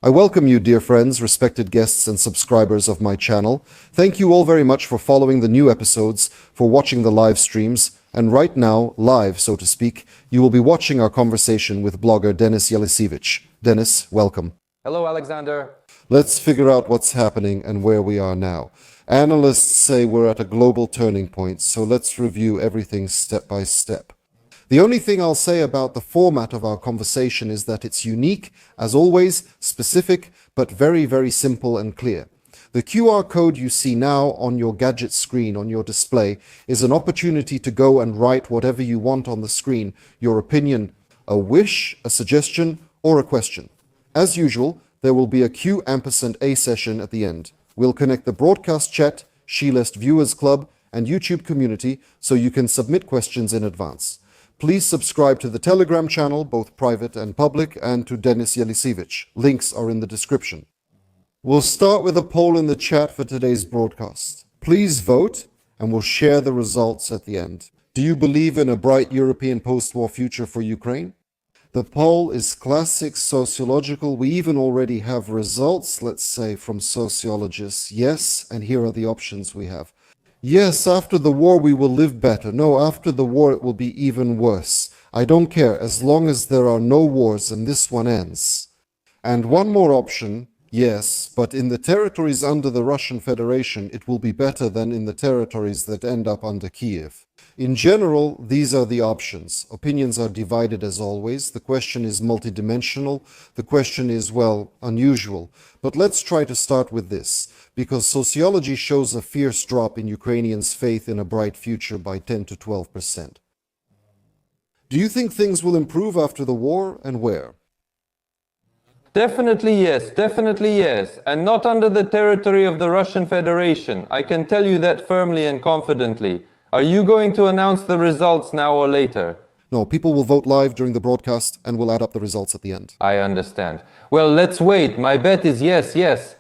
I welcome you, dear friends, respected guests, and subscribers of my channel. Thank you all very much for following the new episodes, for watching the live streams, and right now, live, so to speak, you will be watching our conversation with blogger Denis Eliseevich. Denis, welcome. Hello, Alexander. Let's figure out what's happening and where we are now. Analysts say we're at a global turning point, so let's review everything step by step. The only thing I'll say about the format of our conversation is that it's unique, as always, specific, but very, very simple and clear. The QR code you see now on your gadget screen, on your display, is an opportunity to go and write whatever you want on the screen, your opinion, a wish, a suggestion, or a question. As usual, there will be a Q&A session at the end. We'll connect the broadcast chat, Shelest Viewers Club, and YouTube community so you can submit questions in advance. Please subscribe to the Telegram channel, both private and public, and to Denis Eliseevich. Links are in the description. We'll start with a poll in the chat for today's broadcast. Please vote, and we'll share the results at the end. Do you believe in a bright European post-war future for Ukraine? The poll is classic sociological. We even already have results, let's say, from sociologists. Yes, and here are the options we have. Yes, after the war we will live better. No, after the war it will be even worse. I don't care, as long as there are no wars and this one ends. And one more option, yes, but in the territories under the Russian Federation it will be better than in the territories that end up under Kiev. In general, these are the options. Opinions are divided as always. The question is multidimensional. The question is, well, unusual. But let's try to start with this, because sociology shows a fierce drop in Ukrainians' faith in a bright future by 10 to 12%. Do you think things will improve after the war, and where? Definitely yes, and not under the territory of the Russian Federation. I can tell you that firmly and confidently. Are you going to announce the results now or later? No, people will vote live during the broadcast and we'll add up the results at the end. I understand. Well, let's wait. My bet is yes.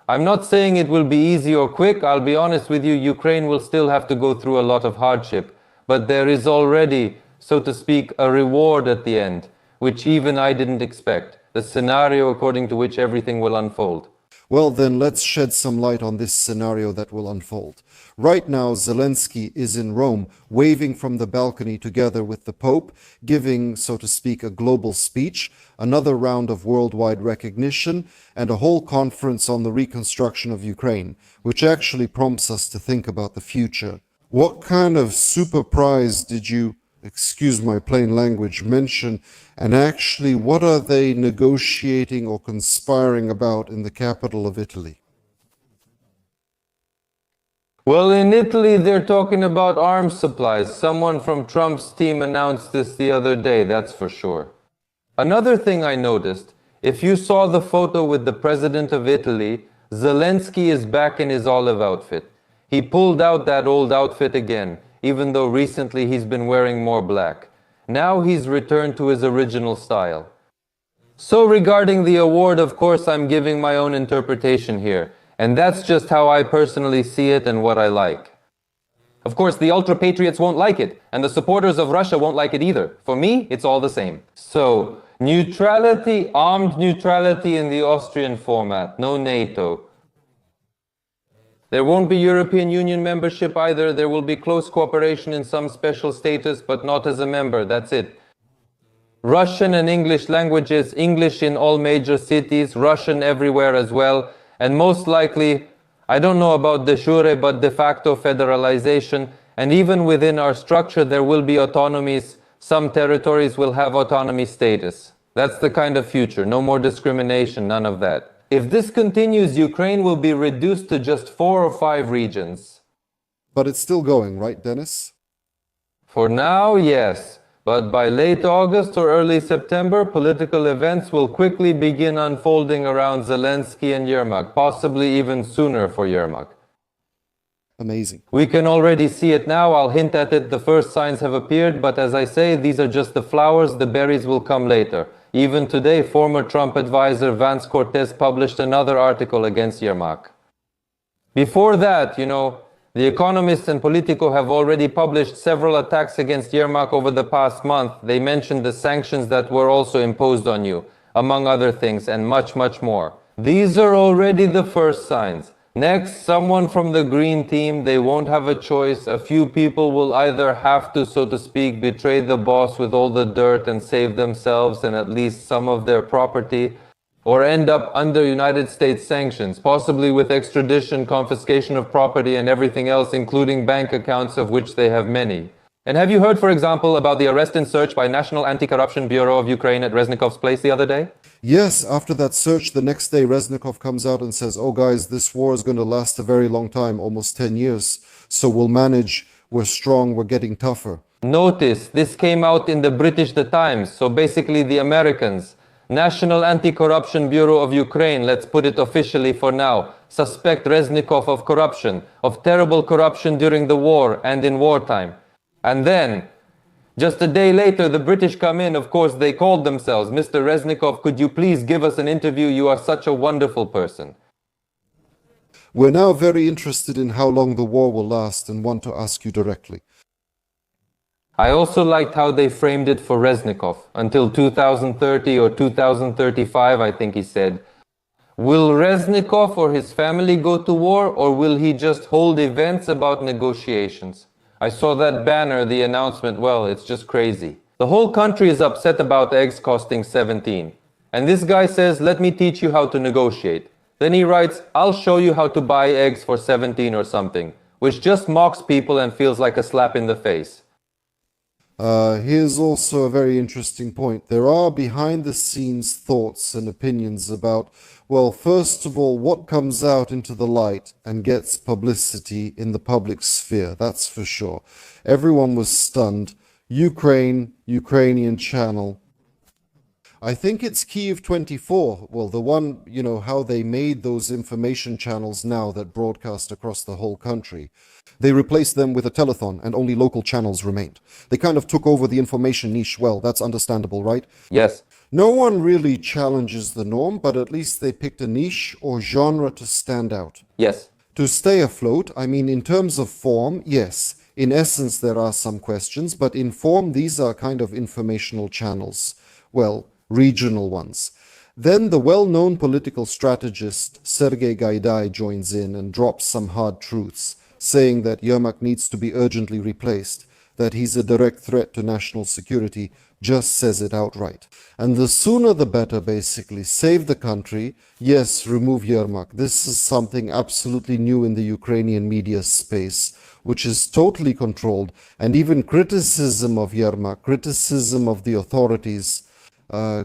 I'm not saying it will be easy or quick. I'll be honest with you, Ukraine will still have to go through a lot of hardship. But there is already, so to speak, a reward at the end, which even I didn't expect. The scenario according to which everything will unfold. Well, then let's shed some light on this scenario that will unfold. Right now, Zelensky is in Rome, waving from the balcony together with the Pope, giving, so to speak, a global speech, another round of worldwide recognition, and a whole conference on the reconstruction of Ukraine, which actually prompts us to think about the future. What kind of super prize did you, excuse my plain language, mention, and actually what are they negotiating or conspiring about in the capital of Italy? Well, in Italy they're talking about arms supplies. Someone from Trump's team announced this the other day, that's for sure. Another thing I noticed, if you saw the photo with the president of Italy, Zelensky is back in his olive outfit. He pulled out that old outfit again, even though recently he's been wearing more black. Now he's returned to his original style. So regarding the award, of course, I'm giving my own interpretation here. And that's just how I personally see it and what I like. Of course, the ultra-patriots won't like it, and the supporters of Russia won't like it either. For me, it's all the same. So, neutrality, armed neutrality in the Austrian format, no NATO. There won't be European Union membership either. There will be close cooperation in some special status, but not as a member, that's it. Russian and English languages, English in all major cities, Russian everywhere as well, and most likely, I don't know about de jure, but de facto federalization, and even within our structure there will be autonomies. Some territories will have autonomy status. That's the kind of future, no more discrimination, none of that. If this continues, Ukraine will be reduced to just 4 or 5 regions. But it's still going, right, Denis? For now, yes. But by late August or early September, political events will quickly begin unfolding around Zelensky and Yermak, possibly even sooner for Yermak. Amazing. We can already see it now. I'll hint at it. The first signs have appeared, but as I say, these are just the flowers. The berries will come later. Even today, former Trump advisor Vance Cortez published another article against Yermak. Before that, The Economist and Politico have already published several attacks against Yermak over the past month. They mentioned the sanctions that were also imposed on you. among other things, and much, much more. These are already the first signs. Next, someone from the green team, they won't have a choice. A few people will either have to, so to speak, betray the boss with all the dirt and save themselves and at least some of their property, or end up under United States sanctions, possibly with extradition, confiscation of property, and everything else, including bank accounts, of which they have many. And have you heard, for example, about the arrest and search by National Anti-Corruption Bureau of Ukraine at Reznikov's place the other day? Yes, after that search, the next day Reznikov comes out and says, oh guys, this war is going to last a very long time, almost 10 years. So we'll manage, we're strong, we're getting tougher. Notice, this came out in the British The Times, so basically the Americans. National Anti-Corruption Bureau of Ukraine, let's put it officially for now, suspect Reznikov of corruption, of terrible corruption during the war and in wartime. And then, just a day later, the British come in. Of course, they called themselves, Mr. Reznikov, could you please give us an interview? You are such a wonderful person. We're now very interested in how long the war will last and want to ask you directly. I also liked how they framed it for Reznikov. Until 2030 or 2035, I think he said. Will Reznikov or his family go to war, or will he just hold events about negotiations? I saw that banner, the announcement, well, it's just crazy. The whole country is upset about eggs costing 17. And this guy says, let me teach you how to negotiate. Then he writes, I'll show you how to buy eggs for 17 or something, which just mocks people and feels like a slap in the face. Here's also a very interesting point. There are behind-the-scenes thoughts and opinions about, well, first of all, what comes out into the light and gets publicity in the public sphere, that's for sure. Everyone was stunned. Ukrainian channel. I think it's Kyiv 24, well, the one, how they made those information channels now that broadcast across the whole country. They replaced them with a telethon and only local channels remained. They kind of took over the information niche. Well, that's understandable, right? Yes. No one really challenges the norm, but at least they picked a niche or genre to stand out. Yes. To stay afloat, I mean, in terms of form, yes. In essence, there are some questions, but in form, these are kind of informational channels. Well, regional ones. Then the well-known political strategist Sergei Gaidai joins in and drops some hard truths, saying that Yermak needs to be urgently replaced, that he's a direct threat to national security, just says it outright. And the sooner the better, basically. Save the country. Yes, remove Yermak. This is something absolutely new in the Ukrainian media space, which is totally controlled, and even criticism of Yermak, criticism of the authorities,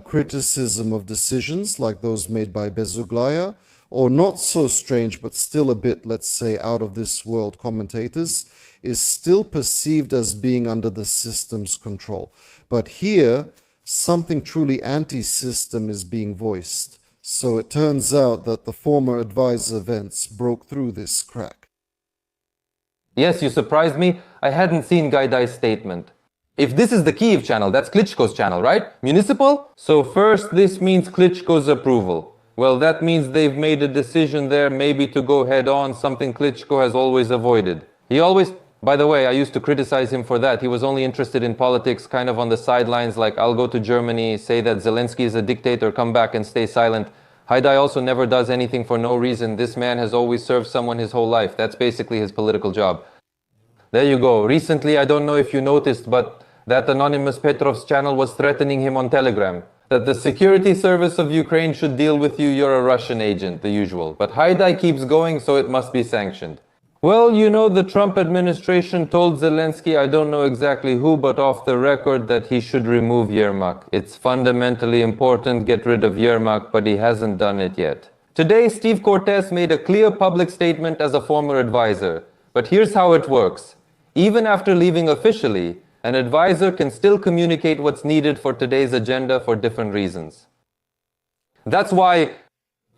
criticism of decisions like those made by Bezuglaya, or not so strange but still a bit, let's say, out of this world commentators, is still perceived as being under the system's control. But here, something truly anti-system is being voiced. So it turns out that the former advisor Vance broke through this crack. Yes, you surprised me. I hadn't seen Gaidai's statement. If this is the Kyiv channel, that's Klitschko's channel, right? Municipal? So first, this means Klitschko's approval. Well, that means they've made a decision there maybe to go head on, something Klitschko has always avoided. By the way, I used to criticize him for that. He was only interested in politics kind of on the sidelines, like I'll go to Germany, say that Zelensky is a dictator, come back and stay silent. Haidai also never does anything for no reason. This man has always served someone his whole life. That's basically his political job. There you go. Recently, I don't know if you noticed, but that anonymous Petrov's channel was threatening him on Telegram. That the security service of Ukraine should deal with you, you're a Russian agent, the usual. But Haidai keeps going, so it must be sanctioned. Well, the Trump administration told Zelensky, I don't know exactly who, but off the record, that he should remove Yermak. It's fundamentally important, get rid of Yermak, but he hasn't done it yet. Today, Steve Cortes made a clear public statement as a former advisor. But here's how it works. Even after leaving officially, an advisor can still communicate what's needed for today's agenda for different reasons. That's why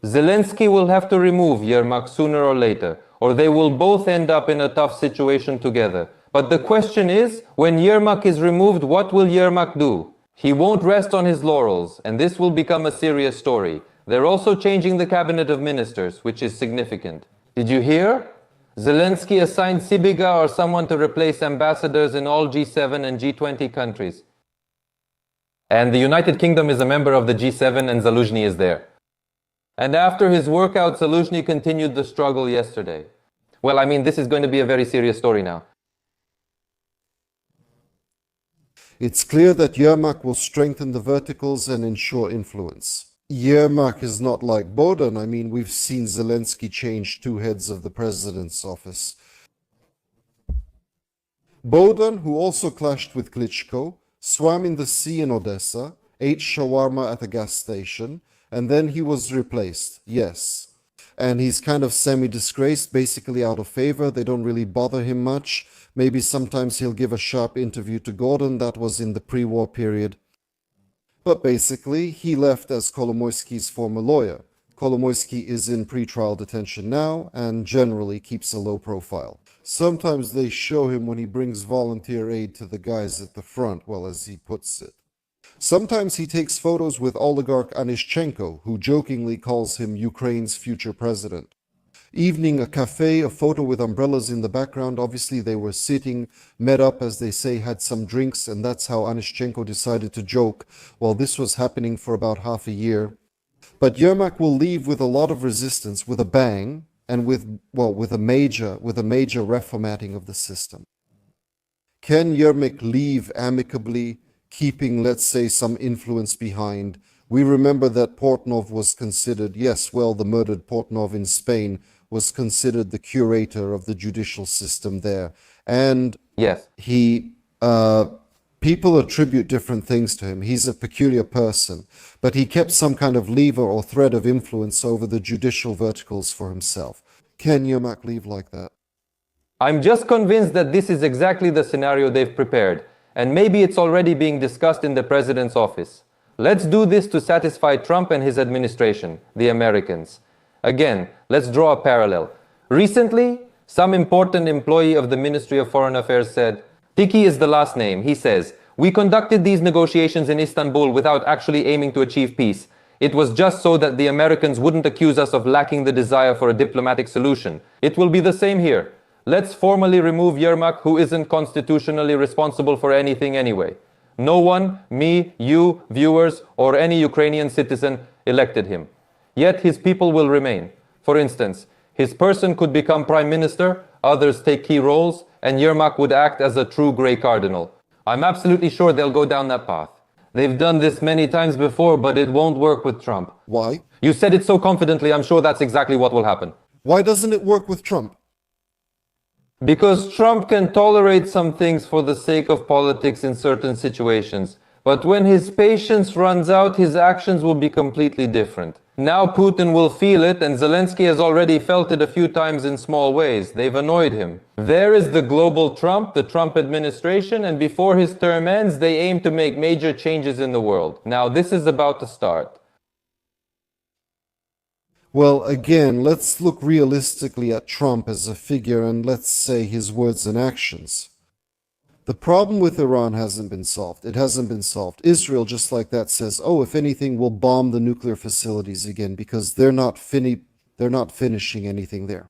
Zelensky will have to remove Yermak sooner or later, or they will both end up in a tough situation together. But the question is, when Yermak is removed, what will Yermak do? He won't rest on his laurels, and this will become a serious story. They're also changing the cabinet of ministers, which is significant. Did you hear? Zelensky assigned Sibiga or someone to replace ambassadors in all G7 and G20 countries. And the United Kingdom is a member of the G7 and Zaluzhny is there. And after his workout, Zaluzhny continued the struggle yesterday. Well, I mean, this is going to be a very serious story now. It's clear that Yermak will strengthen the verticals and ensure influence. Yermak is not like Bodan. I mean, we've seen Zelensky change two heads of the president's office. Bodan, who also clashed with Klitschko, swam in the sea in Odessa, ate shawarma at a gas station, and then he was replaced, yes. And he's kind of semi-disgraced, basically out of favor. They don't really bother him much. Maybe sometimes he'll give a sharp interview to Gordon. That was in the pre-war period. But basically, he left as Kolomoisky's former lawyer. Kolomoisky is in pretrial detention now and generally keeps a low profile. Sometimes they show him when he brings volunteer aid to the guys at the front, well, as he puts it. Sometimes he takes photos with oligarch Anishchenko, who jokingly calls him Ukraine's future president. Evening, a cafe, a photo with umbrellas in the background. Obviously, they were sitting, met up, as they say, had some drinks, and that's how Anishchenko decided to joke. Well, this was happening for about half a year. But Yermak will leave with a lot of resistance, with a bang, and with a major reformatting of the system. Can Yermak leave amicably, keeping, let's say, some influence behind? We remember that Portnov was considered, the murdered Portnov in Spain was considered the curator of the judicial system there. And yes, people attribute different things to him. He's a peculiar person, but he kept some kind of lever or thread of influence over the judicial verticals for himself. Can Yermak leave like that? I'm just convinced that this is exactly the scenario they've prepared, and maybe it's already being discussed in the president's office. Let's do this to satisfy Trump and his administration, the Americans. Again, let's draw a parallel. Recently, some important employee of the Ministry of Foreign Affairs said, Tiki is the last name. He says, we conducted these negotiations in Istanbul without actually aiming to achieve peace. It was just so that the Americans wouldn't accuse us of lacking the desire for a diplomatic solution. It will be the same here. Let's formally remove Yermak, who isn't constitutionally responsible for anything anyway. No one, me, you, viewers, or any Ukrainian citizen elected him. Yet his people will remain. For instance, his person could become prime minister, others take key roles, and Yermak would act as a true grey cardinal. I'm absolutely sure they'll go down that path. They've done this many times before, but it won't work with Trump. Why? You said it so confidently, I'm sure that's exactly what will happen. Why doesn't it work with Trump? Because Trump can tolerate some things for the sake of politics in certain situations. But when his patience runs out, his actions will be completely different. Now Putin will feel it, and Zelensky has already felt it a few times in small ways. They've annoyed him. There is the global Trump, the Trump administration, and before his term ends, they aim to make major changes in the world. Now this is about to start. Well, again, let's look realistically at Trump as a figure and let's say his words and actions. The problem with Iran hasn't been solved. It hasn't been solved. Israel, just like that, says, oh, if anything, we'll bomb the nuclear facilities again because they're not finishing anything there.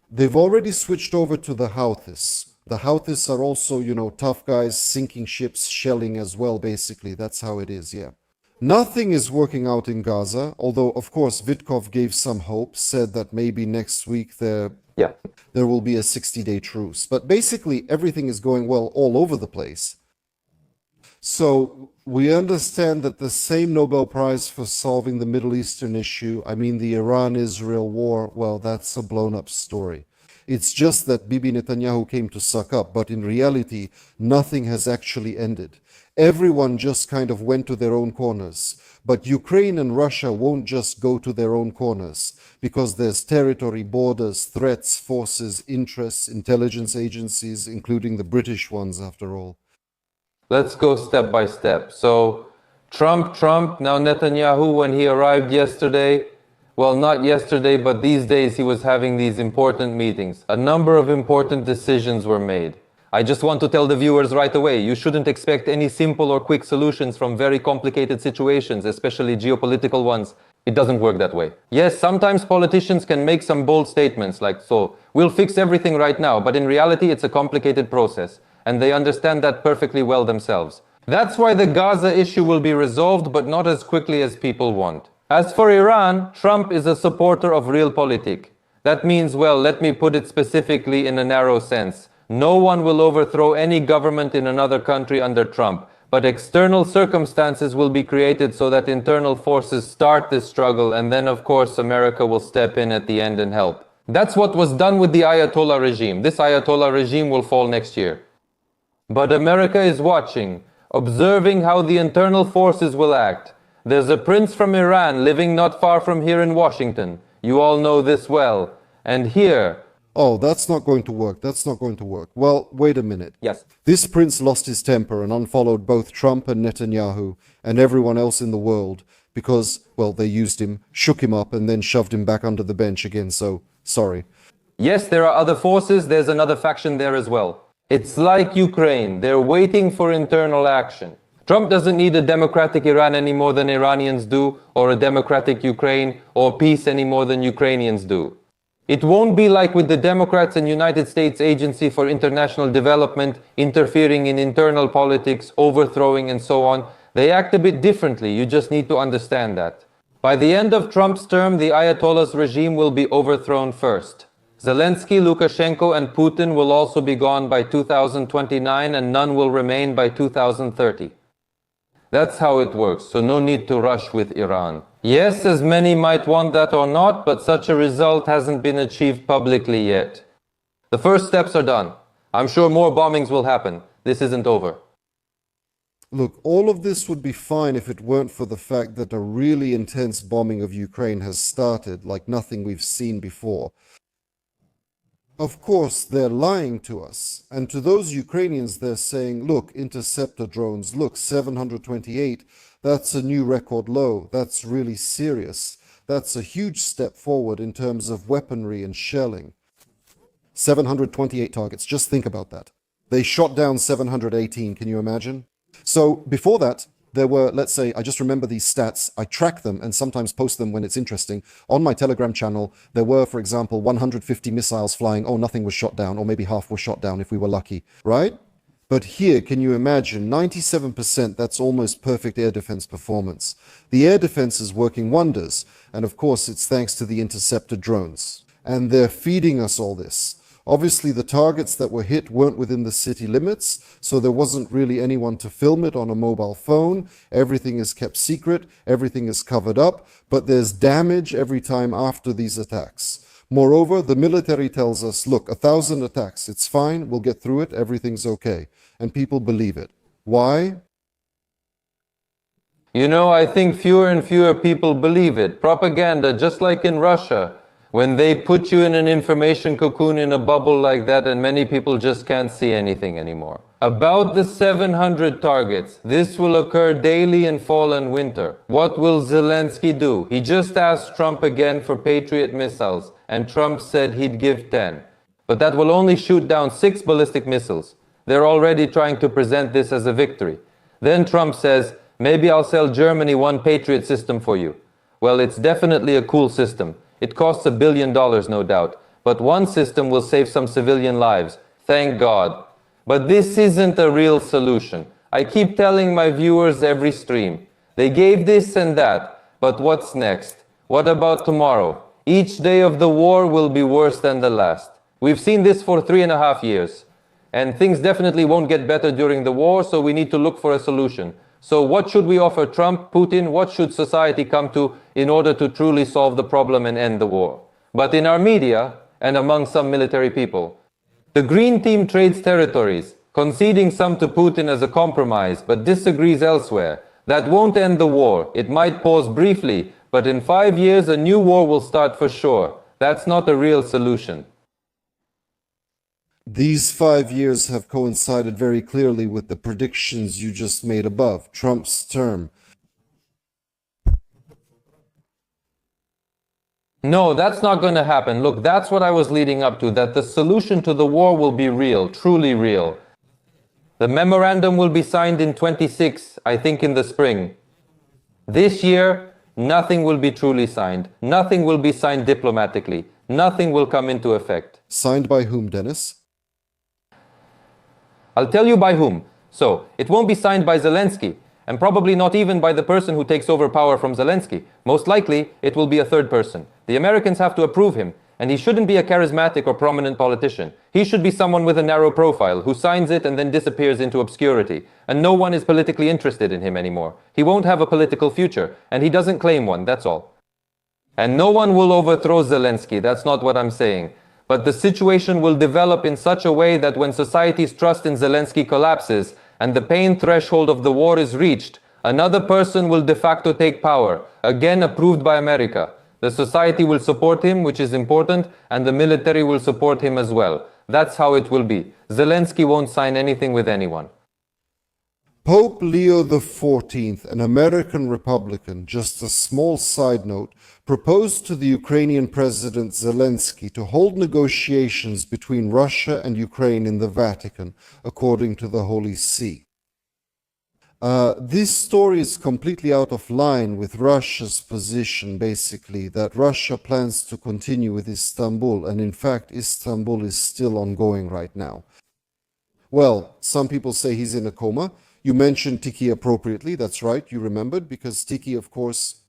They've already switched over to the Houthis. The Houthis are also, tough guys, sinking ships, shelling as well, basically. That's how it is, yeah. Nothing is working out in Gaza, although, of course, Vitkov gave some hope, said that maybe next week there will be a 60-day truce. But basically, everything is going well all over the place. So we understand that the same Nobel Prize for solving the Middle Eastern issue, the Iran-Israel war, well, that's a blown-up story. It's just that Bibi Netanyahu came to suck up, but in reality, nothing has actually ended. Everyone just kind of went to their own corners. But Ukraine and Russia won't just go to their own corners, because there's territory, borders, threats, forces, interests, intelligence agencies, including the British ones, after all. Let's go step by step. So, Trump, now Netanyahu, when he arrived yesterday, well, not yesterday, but these days he was having these important meetings. A number of important decisions were made. I just want to tell the viewers right away, you shouldn't expect any simple or quick solutions from very complicated situations, especially geopolitical ones. It doesn't work that way. Yes, sometimes politicians can make some bold statements like, so, we'll fix everything right now, but in reality it's a complicated process, and they understand that perfectly well themselves. That's why the Gaza issue will be resolved, but not as quickly as people want. As for Iran, Trump is a supporter of realpolitik. That means, well, let me put it specifically in a narrow sense. No one will overthrow any government in another country under Trump, but external circumstances will be created so that internal forces start this struggle, and then, of course, America will step in at the end and help. That's what was done with the Ayatollah regime. This Ayatollah regime will fall next year. But America is watching, observing how the internal forces will act. There's a prince from Iran living not far from here in Washington. You all know this well. And here... Oh, that's not going to work. That's not going to work. Well, wait a minute. Yes. This prince lost his temper and unfollowed both Trump and Netanyahu and everyone else in the world because, well, they used him, shook him up, and then shoved him back under the bench again, so sorry. Yes, there are other forces. There's another faction there as well. It's like Ukraine. They're waiting for internal action. Trump doesn't need a democratic Iran any more than Iranians do, or a democratic Ukraine, or peace any more than Ukrainians do. It won't be like with the Democrats and United States Agency for International Development interfering in internal politics, overthrowing and so on. They act a bit differently. You just need to understand that. By the end of Trump's term, the Ayatollah's regime will be overthrown first. Zelensky, Lukashenko and Putin will also be gone by 2029 and none will remain by 2030. That's how it works, so no need to rush with Iran. Yes, as many might want that or not, but such a result hasn't been achieved publicly yet. The first steps are done. I'm sure more bombings will happen. This isn't over. Look, all of this would be fine if it weren't for the fact that a really intense bombing of Ukraine has started like nothing we've seen before. Of course, they're lying to us, and to those Ukrainians they're saying, look, interceptor drones, look, 728, that's a new record low, that's really serious. That's a huge step forward in terms of weaponry and shelling. 728 targets, just think about that. They shot down 718, can you imagine? So before that, there were, let's say, I just remember these stats, I track them and sometimes post them when it's interesting. On my Telegram channel, there were, for example, 150 missiles flying, oh, nothing was shot down, or maybe half were shot down if we were lucky, right? But here, can you imagine, 97%, that's almost perfect air defense performance. The air defense is working wonders, and of course it's thanks to the interceptor drones. And they're feeding us all this. Obviously, the targets that were hit weren't within the city limits, so there wasn't really anyone to film it on a mobile phone. Everything is kept secret, everything is covered up, but there's damage every time after these attacks. Moreover, the military tells us, look, 1,000 attacks, it's fine, we'll get through it, everything's okay. And people believe it. Why? You know, I think fewer and fewer people believe it. Propaganda, just like in Russia. When they put you in an information cocoon in a bubble like that and many people just can't see anything anymore. About the 700 targets, this will occur daily in fall and winter. What will Zelensky do? He just asked Trump again for Patriot missiles, and Trump said he'd give 10. But that will only shoot down 6 ballistic missiles. They're already trying to present this as a victory. Then Trump says, maybe I'll sell Germany 1 Patriot system for you. Well, it's definitely a cool system. It costs $1 billion, no doubt. But one system will save some civilian lives. Thank God. But this isn't a real solution. I keep telling my viewers every stream. They gave this and that. But what's next? What about tomorrow? Each day of the war will be worse than the last. We've seen this for 3.5 years. And things definitely won't get better during the war, so we need to look for a solution. So what should we offer Trump, Putin? What should society come to in order to truly solve the problem and end the war? But in our media, and among some military people, the Green Team trades territories, conceding some to Putin as a compromise, but disagrees elsewhere. That won't end the war. It might pause briefly, but in 5 years a new war will start for sure. That's not a real solution. These 5 years have coincided very clearly with the predictions you just made above, Trump's term. No, that's not going to happen. Look, that's what I was leading up to, that the solution to the war will be real, truly real. The memorandum will be signed in 26, I think in the spring. This year, nothing will be truly signed. Nothing will be signed diplomatically. Nothing will come into effect. Signed by whom, Dennis? I'll tell you by whom. So, it won't be signed by Zelensky, and probably not even by the person who takes over power from Zelensky. Most likely, it will be a third person. The Americans have to approve him, and he shouldn't be a charismatic or prominent politician. He should be someone with a narrow profile, who signs it and then disappears into obscurity, and no one is politically interested in him anymore. He won't have a political future, and he doesn't claim one, that's all. And no one will overthrow Zelensky, that's not what I'm saying. But the situation will develop in such a way that when society's trust in Zelensky collapses, and the pain threshold of the war is reached, another person will de facto take power, again approved by America. The society will support him, which is important, and the military will support him as well. That's how it will be. Zelensky won't sign anything with anyone. Pope Leo XIV, an American Republican, just a small side note, proposed to the Ukrainian President Zelensky to hold negotiations between Russia and Ukraine in the Vatican, according to the Holy See. This story is completely out of line with Russia's position, basically, that Russia plans to continue with Istanbul, and in fact, Istanbul is still ongoing right now. Well, some people say he's in a coma. You mentioned Tiki appropriately, that's right, you remembered, because Tiki, of course,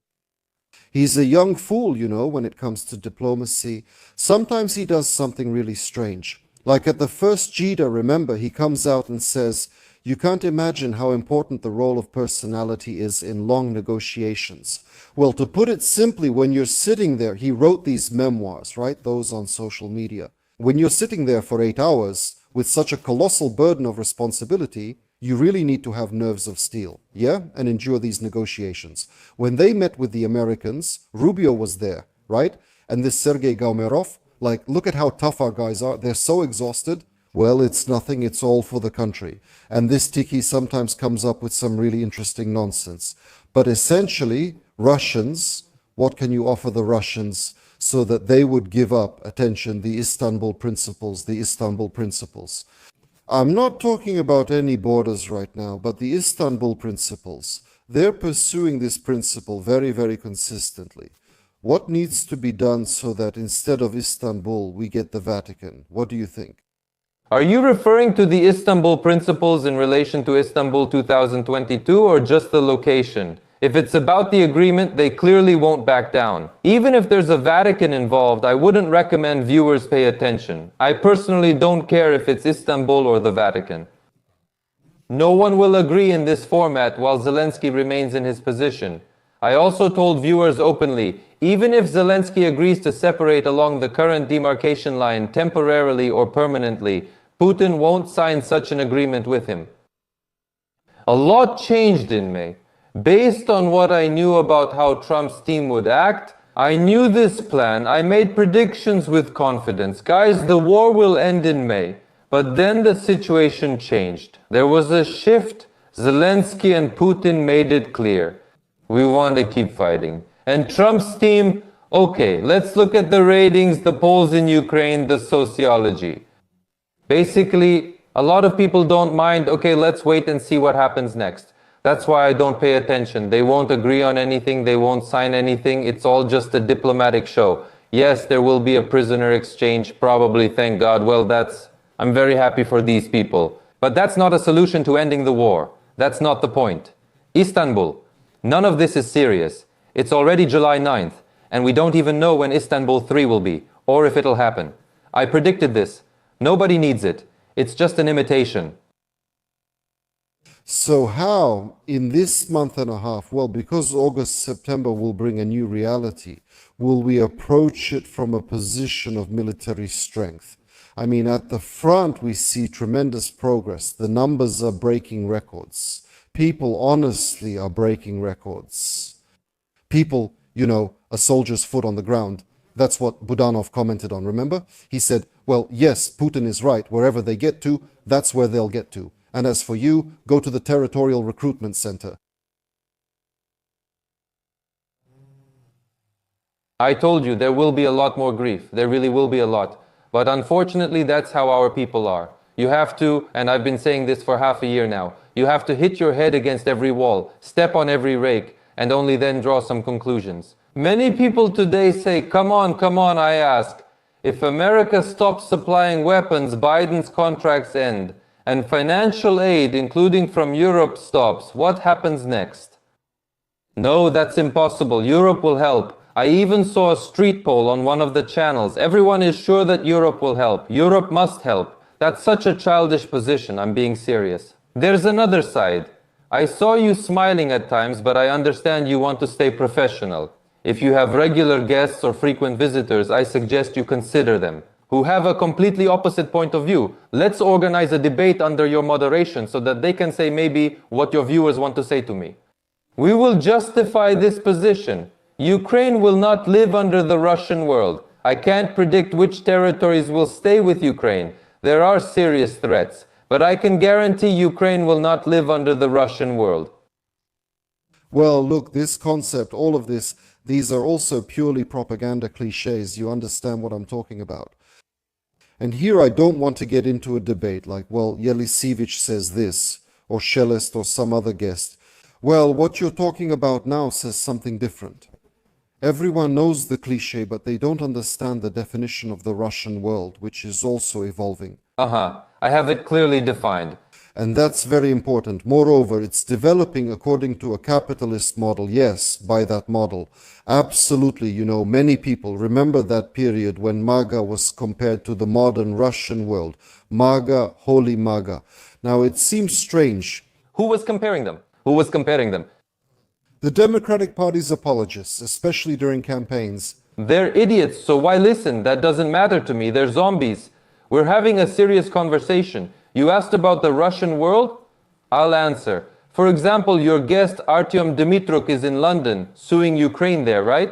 he's a young fool, you know, when it comes to diplomacy. Sometimes he does something really strange. Like at the first JIDA, remember, he comes out and says, you can't imagine how important the role of personality is in long negotiations. Well, to put it simply, when you're sitting there, he wrote these memoirs, right, those on social media. When you're sitting there for 8 hours with such a colossal burden of responsibility, you really need to have nerves of steel, yeah, and endure these negotiations. When they met with the Americans, Rubio was there, right? And this Sergei Gaumerov, like, look at how tough our guys are. They're so exhausted. Well, it's nothing, it's all for the country. And this Tiki sometimes comes up with some really interesting nonsense. But essentially, Russians, what can you offer the Russians so that they would give up, attention, the Istanbul principles, the Istanbul principles? I'm not talking about any borders right now, but the Istanbul principles. They're pursuing this principle very, very consistently. What needs to be done so that instead of Istanbul, we get the Vatican? What do you think? Are you referring to the Istanbul principles in relation to Istanbul 2022 or just the location? If it's about the agreement, they clearly won't back down. Even if there's a Vatican involved, I wouldn't recommend viewers pay attention. I personally don't care if it's Istanbul or the Vatican. No one will agree in this format while Zelensky remains in his position. I also told viewers openly, even if Zelensky agrees to separate along the current demarcation line temporarily or permanently, Putin won't sign such an agreement with him. A lot changed in May. Based on what I knew about how Trump's team would act, I knew this plan. I made predictions with confidence. Guys, the war will end in May. But then the situation changed. There was a shift. Zelensky and Putin made it clear. We want to keep fighting. And Trump's team, okay, let's look at the ratings, the polls in Ukraine, the sociology. Basically, a lot of people don't mind, okay, let's wait and see what happens next. That's why I don't pay attention. They won't agree on anything, they won't sign anything, it's all just a diplomatic show. Yes, there will be a prisoner exchange, probably, thank God. Well, I'm very happy for these people. But that's not a solution to ending the war. That's not the point. Istanbul, none of this is serious. It's already July 9th, and we don't even know when Istanbul 3 will be, or if it'll happen. I predicted this. Nobody needs it. It's just an imitation. So how, in this month and a half, well, because August, September will bring a new reality, will we approach it from a position of military strength? I mean, at the front, we see tremendous progress. The numbers are breaking records. People, honestly, are breaking records. People, you know, a soldier's foot on the ground. That's what Budanov commented on, remember? He said, well, yes, Putin is right. Wherever they get to, that's where they'll get to. And as for you, go to the Territorial Recruitment Center. I told you, there will be a lot more grief. There really will be a lot. But unfortunately, that's how our people are. You have to, and I've been saying this for half a year now, you have to hit your head against every wall, step on every rake, and only then draw some conclusions. Many people today say, come on, I ask. If America stops supplying weapons, Biden's contracts end. and financial aid, including from Europe, stops, what happens next? No, that's impossible. Europe will help. I even saw a street poll on one of the channels. Everyone is sure that Europe will help. Europe must help. That's such a childish position. I'm being serious. There's another side. I saw you smiling at times, but I understand you want to stay professional. If you have regular guests or frequent visitors, I suggest you consider them, who have a completely opposite point of view. Let's organize a debate under your moderation so that they can say maybe what your viewers want to say to me. We will justify this position. Ukraine will not live under the Russian world. I can't predict which territories will stay with Ukraine. There are serious threats, but I can guarantee Ukraine will not live under the Russian world. Well, look, this concept, all of this, these are also purely propaganda cliches. You understand what I'm talking about. And here I don't want to get into a debate like, well, Eliseevich says this, or Shelest or some other guest. Well, what you're talking about now says something different. Everyone knows the cliche, but they don't understand the definition of the Russian world, which is also evolving. I have it clearly defined. And that's very important. Moreover, it's developing according to a capitalist model. Yes, by that model. Absolutely, many people remember that period when MAGA was compared to the modern Russian world. MAGA, holy MAGA. Now, it seems strange. Who was comparing them? Who was comparing them? The Democratic Party's apologists, especially during campaigns. They're idiots, so why listen? That doesn't matter to me. They're zombies. We're having a serious conversation. You asked about the Russian world? I'll answer. For example, your guest Artyom Dmitruk is in London, suing Ukraine there, right?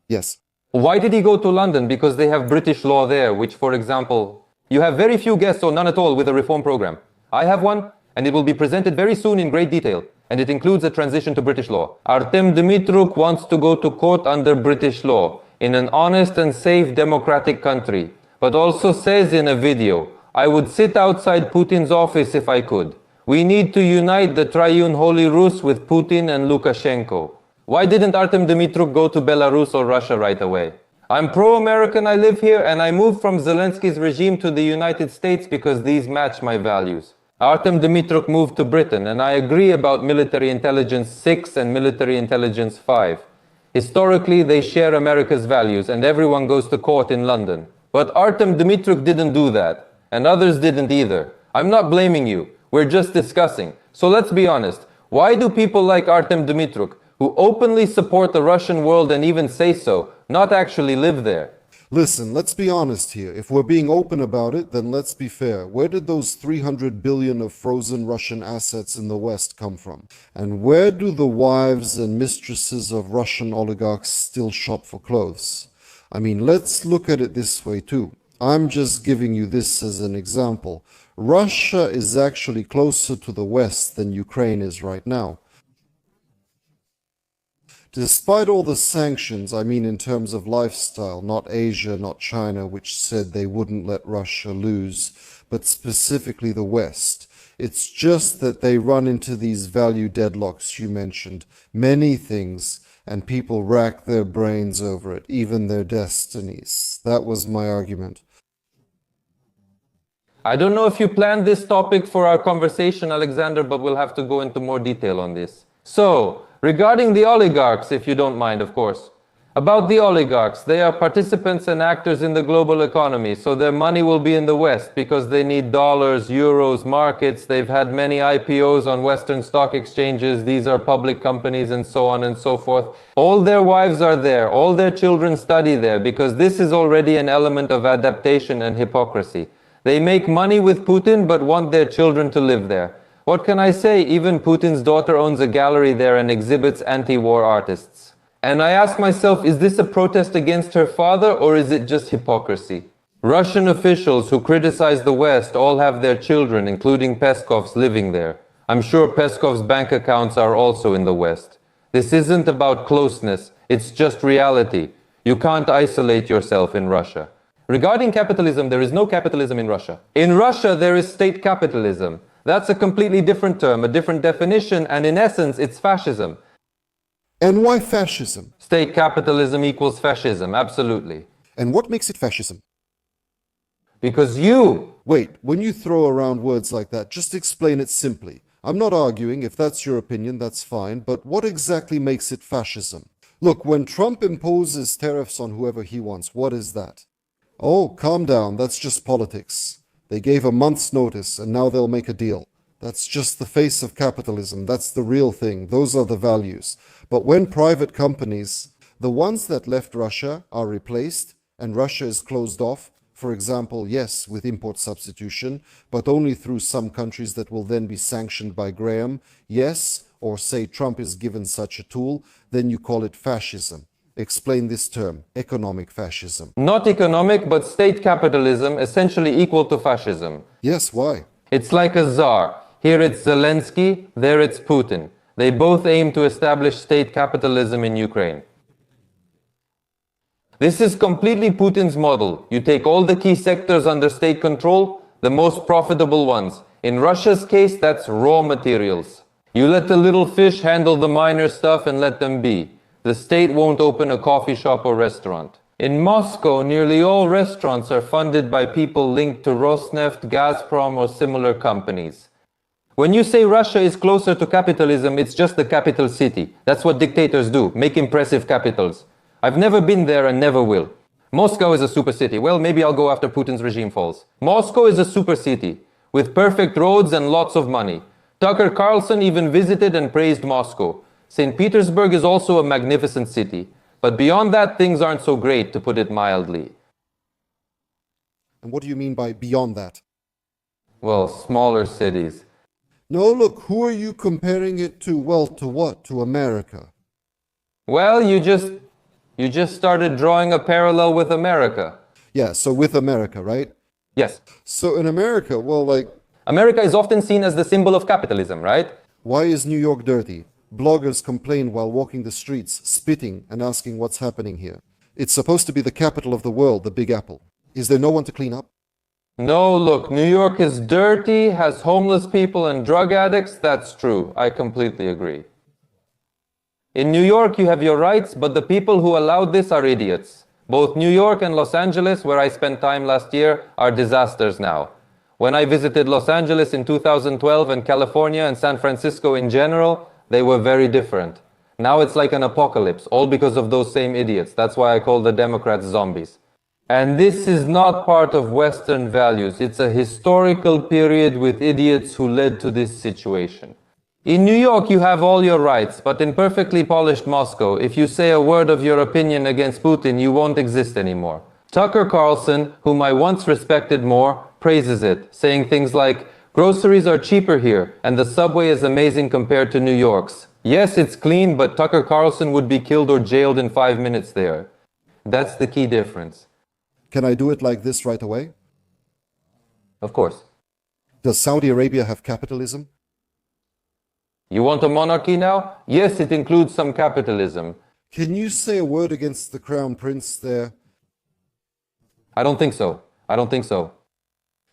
Yes. Why did he go to London? Because they have British law there, which, for example, you have very few guests or none at all with a reform program. I have one, and it will be presented very soon in great detail. And it includes a transition to British law. Artem Dmitruk wants to go to court under British law, in an honest and safe democratic country, but also says in a video, I would sit outside Putin's office if I could. We need to unite the triune Holy Rus with Putin and Lukashenko. Why didn't Artem Dmitruk go to Belarus or Russia right away? I'm pro-American, I live here, and I moved from Zelensky's regime to the United States because these match my values. Artem Dmitruk moved to Britain, and I agree about military intelligence 6 and military intelligence 5. Historically, they share America's values, and everyone goes to court in London. But Artem Dmitruk didn't do that, and others didn't either. I'm not blaming you. We're just discussing. So let's be honest. Why do people like Artem Dmitruk, who openly support the Russian world and even say so, not actually live there? Listen, let's be honest here. If we're being open about it, then let's be fair. Where did those 300 billion of frozen Russian assets in the West come from? And where do the wives and mistresses of Russian oligarchs still shop for clothes? I mean, let's look at it this way too. I'm just giving you this as an example. Russia is actually closer to the West than Ukraine is right now. Despite all the sanctions, I mean in terms of lifestyle, not Asia, not China, which said they wouldn't let Russia lose, but specifically the West. It's just that they run into these value deadlocks you mentioned, many things, and people rack their brains over it, even their destinies. That was my argument. I don't know if you planned this topic for our conversation, Alexander, but we'll have to go into more detail on this. So, regarding the oligarchs, if you don't mind, of course. About the oligarchs, they are participants and actors in the global economy, so their money will be in the West because they need dollars, euros, markets. They've had many IPOs on Western stock exchanges. These are public companies and so on and so forth. All their wives are there. All their children study there because this is already an element of adaptation and hypocrisy. They make money with Putin but want their children to live there. What can I say? Even Putin's daughter owns a gallery there and exhibits anti-war artists. And I ask myself, is this a protest against her father or is it just hypocrisy? Russian officials who criticize the West all have their children, including Peskov's, living there. I'm sure Peskov's bank accounts are also in the West. This isn't about closeness, it's just reality. You can't isolate yourself in Russia. Regarding capitalism, there is no capitalism in Russia. In Russia, there is state capitalism. That's a completely different term, a different definition, and in essence, it's fascism. And why fascism? State capitalism equals fascism, absolutely. And what makes it fascism? Because you... Wait, when you throw around words like that, just explain it simply. I'm not arguing. If that's your opinion, that's fine. But what exactly makes it fascism? Look, when Trump imposes tariffs on whoever he wants, what is that? Oh, calm down. That's just politics. They gave a month's notice and now they'll make a deal. That's just the face of capitalism. That's the real thing. Those are the values. But when private companies, the ones that left Russia, are replaced and Russia is closed off, for example, yes, with import substitution, but only through some countries that will then be sanctioned by Graham, yes, or say Trump is given such a tool, then you call it fascism. Explain this term, economic fascism. Not economic, but state capitalism, essentially equal to fascism. Yes, why? It's like a czar. Here it's Zelensky, there it's Putin. They both aim to establish state capitalism in Ukraine. This is completely Putin's model. You take all the key sectors under state control, the most profitable ones. In Russia's case, that's raw materials. You let the little fish handle the minor stuff and let them be. The state won't open a coffee shop or restaurant. In Moscow, nearly all restaurants are funded by people linked to Rosneft, Gazprom, or similar companies. When you say Russia is closer to capitalism, it's just the capital city. That's what dictators do, make impressive capitals. I've never been there and never will. Moscow is a super city. Well, maybe I'll go after Putin's regime falls. Moscow is a super city, with perfect roads and lots of money. Tucker Carlson even visited and praised Moscow. St. Petersburg is also a magnificent city. But beyond that, things aren't so great, to put it mildly. And what do you mean by beyond that? Well, smaller cities. No, look, who are you comparing it to? Well, to what? To America. Well, you just started drawing a parallel with America. Yeah, so with America, right? Yes. So in America, well, like, America is often seen as the symbol of capitalism, right? why is New York dirty? Bloggers complain while walking the streets, spitting and asking what's happening here. It's supposed to be the capital of the world, the Big Apple. Is there no one to clean up? No, look, New York is dirty, has homeless people and drug addicts. That's true. I completely agree. In New York, you have your rights, but the people who allowed this are idiots. Both New York and Los Angeles, where I spent time last year, are disasters now. When I visited Los Angeles in 2012 and California and San Francisco in general, they were very different. Now it's like an apocalypse, all because of those same idiots. That's why I call the Democrats zombies. And this is not part of Western values. It's a historical period with idiots who led to this situation. In New York, you have all your rights, but in perfectly polished Moscow, if you say a word of your opinion against Putin, you won't exist anymore. Tucker Carlson, whom I once respected more, praises it, saying things like, "Groceries are cheaper here, and the subway is amazing compared to New York's. Yes, it's clean, but Tucker Carlson would be killed or jailed in 5 minutes there." That's the key difference. Can I do it like this right away? Of course. Does Saudi Arabia have capitalism? You want a monarchy now? Yes, it includes some capitalism. Can you say a word against the crown prince there? I don't think so. I don't think so.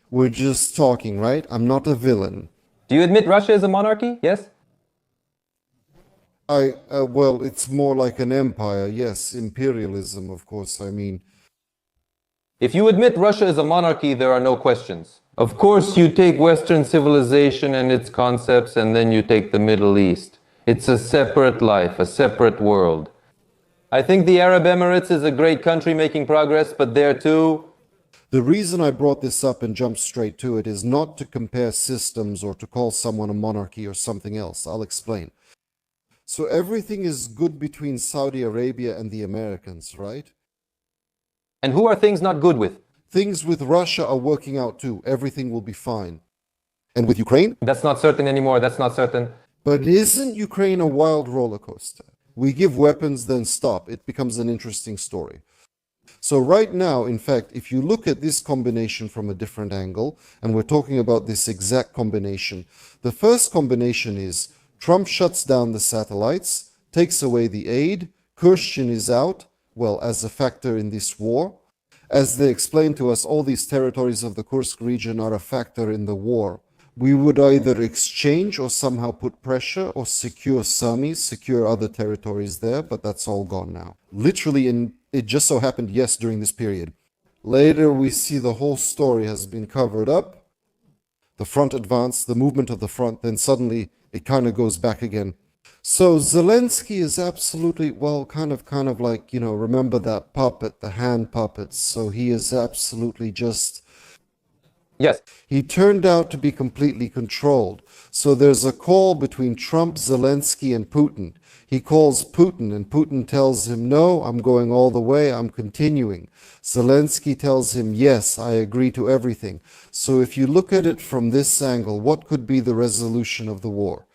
We're just talking, right? I'm not a villain. Do you admit Russia is a monarchy? Yes? Well, it's more like an empire. Yes, imperialism, of course, I mean. If you admit Russia is a monarchy, there are no questions. Of course, you take Western civilization and its concepts, and then you take the Middle East. It's a separate life, a separate world. I think the Arab Emirates is a great country making progress, but there too... The reason I brought this up and jumped straight to it is not to compare systems or to call someone a monarchy or something else. I'll explain. So everything is good between Saudi Arabia and the Americans, right? And who are things not good with? Things with Russia are working out too. Everything will be fine. And with Ukraine? That's not certain anymore. That's not certain. But isn't Ukraine a wild roller coaster? We give weapons, then stop. It becomes an interesting story. So right now, in fact, if you look at this combination from a different angle, and we're talking about this exact combination, the first combination is Trump shuts down the satellites, takes away the aid, Kurdish is out, well, as a factor in this war. As they explained to us, all these territories of the Kursk region are a factor in the war. We would either exchange or somehow put pressure or secure Samis, secure other territories there, but that's all gone now. Literally, it just so happened, yes, during this period. Later, we see the whole story has been covered up. The front advanced, the movement of the front, then suddenly it kind of goes back again. So Zelensky is absolutely, well, kind of like, remember that puppet, the hand puppets. So he is absolutely just, Yes. he turned out to be completely controlled. So there's a call between Trump, Zelensky, and Putin. He calls Putin, and Putin tells him, no, I'm going all the way, I'm continuing. Zelensky tells him, yes, I agree to everything. So if you look at it from this angle, what could be the resolution of the war?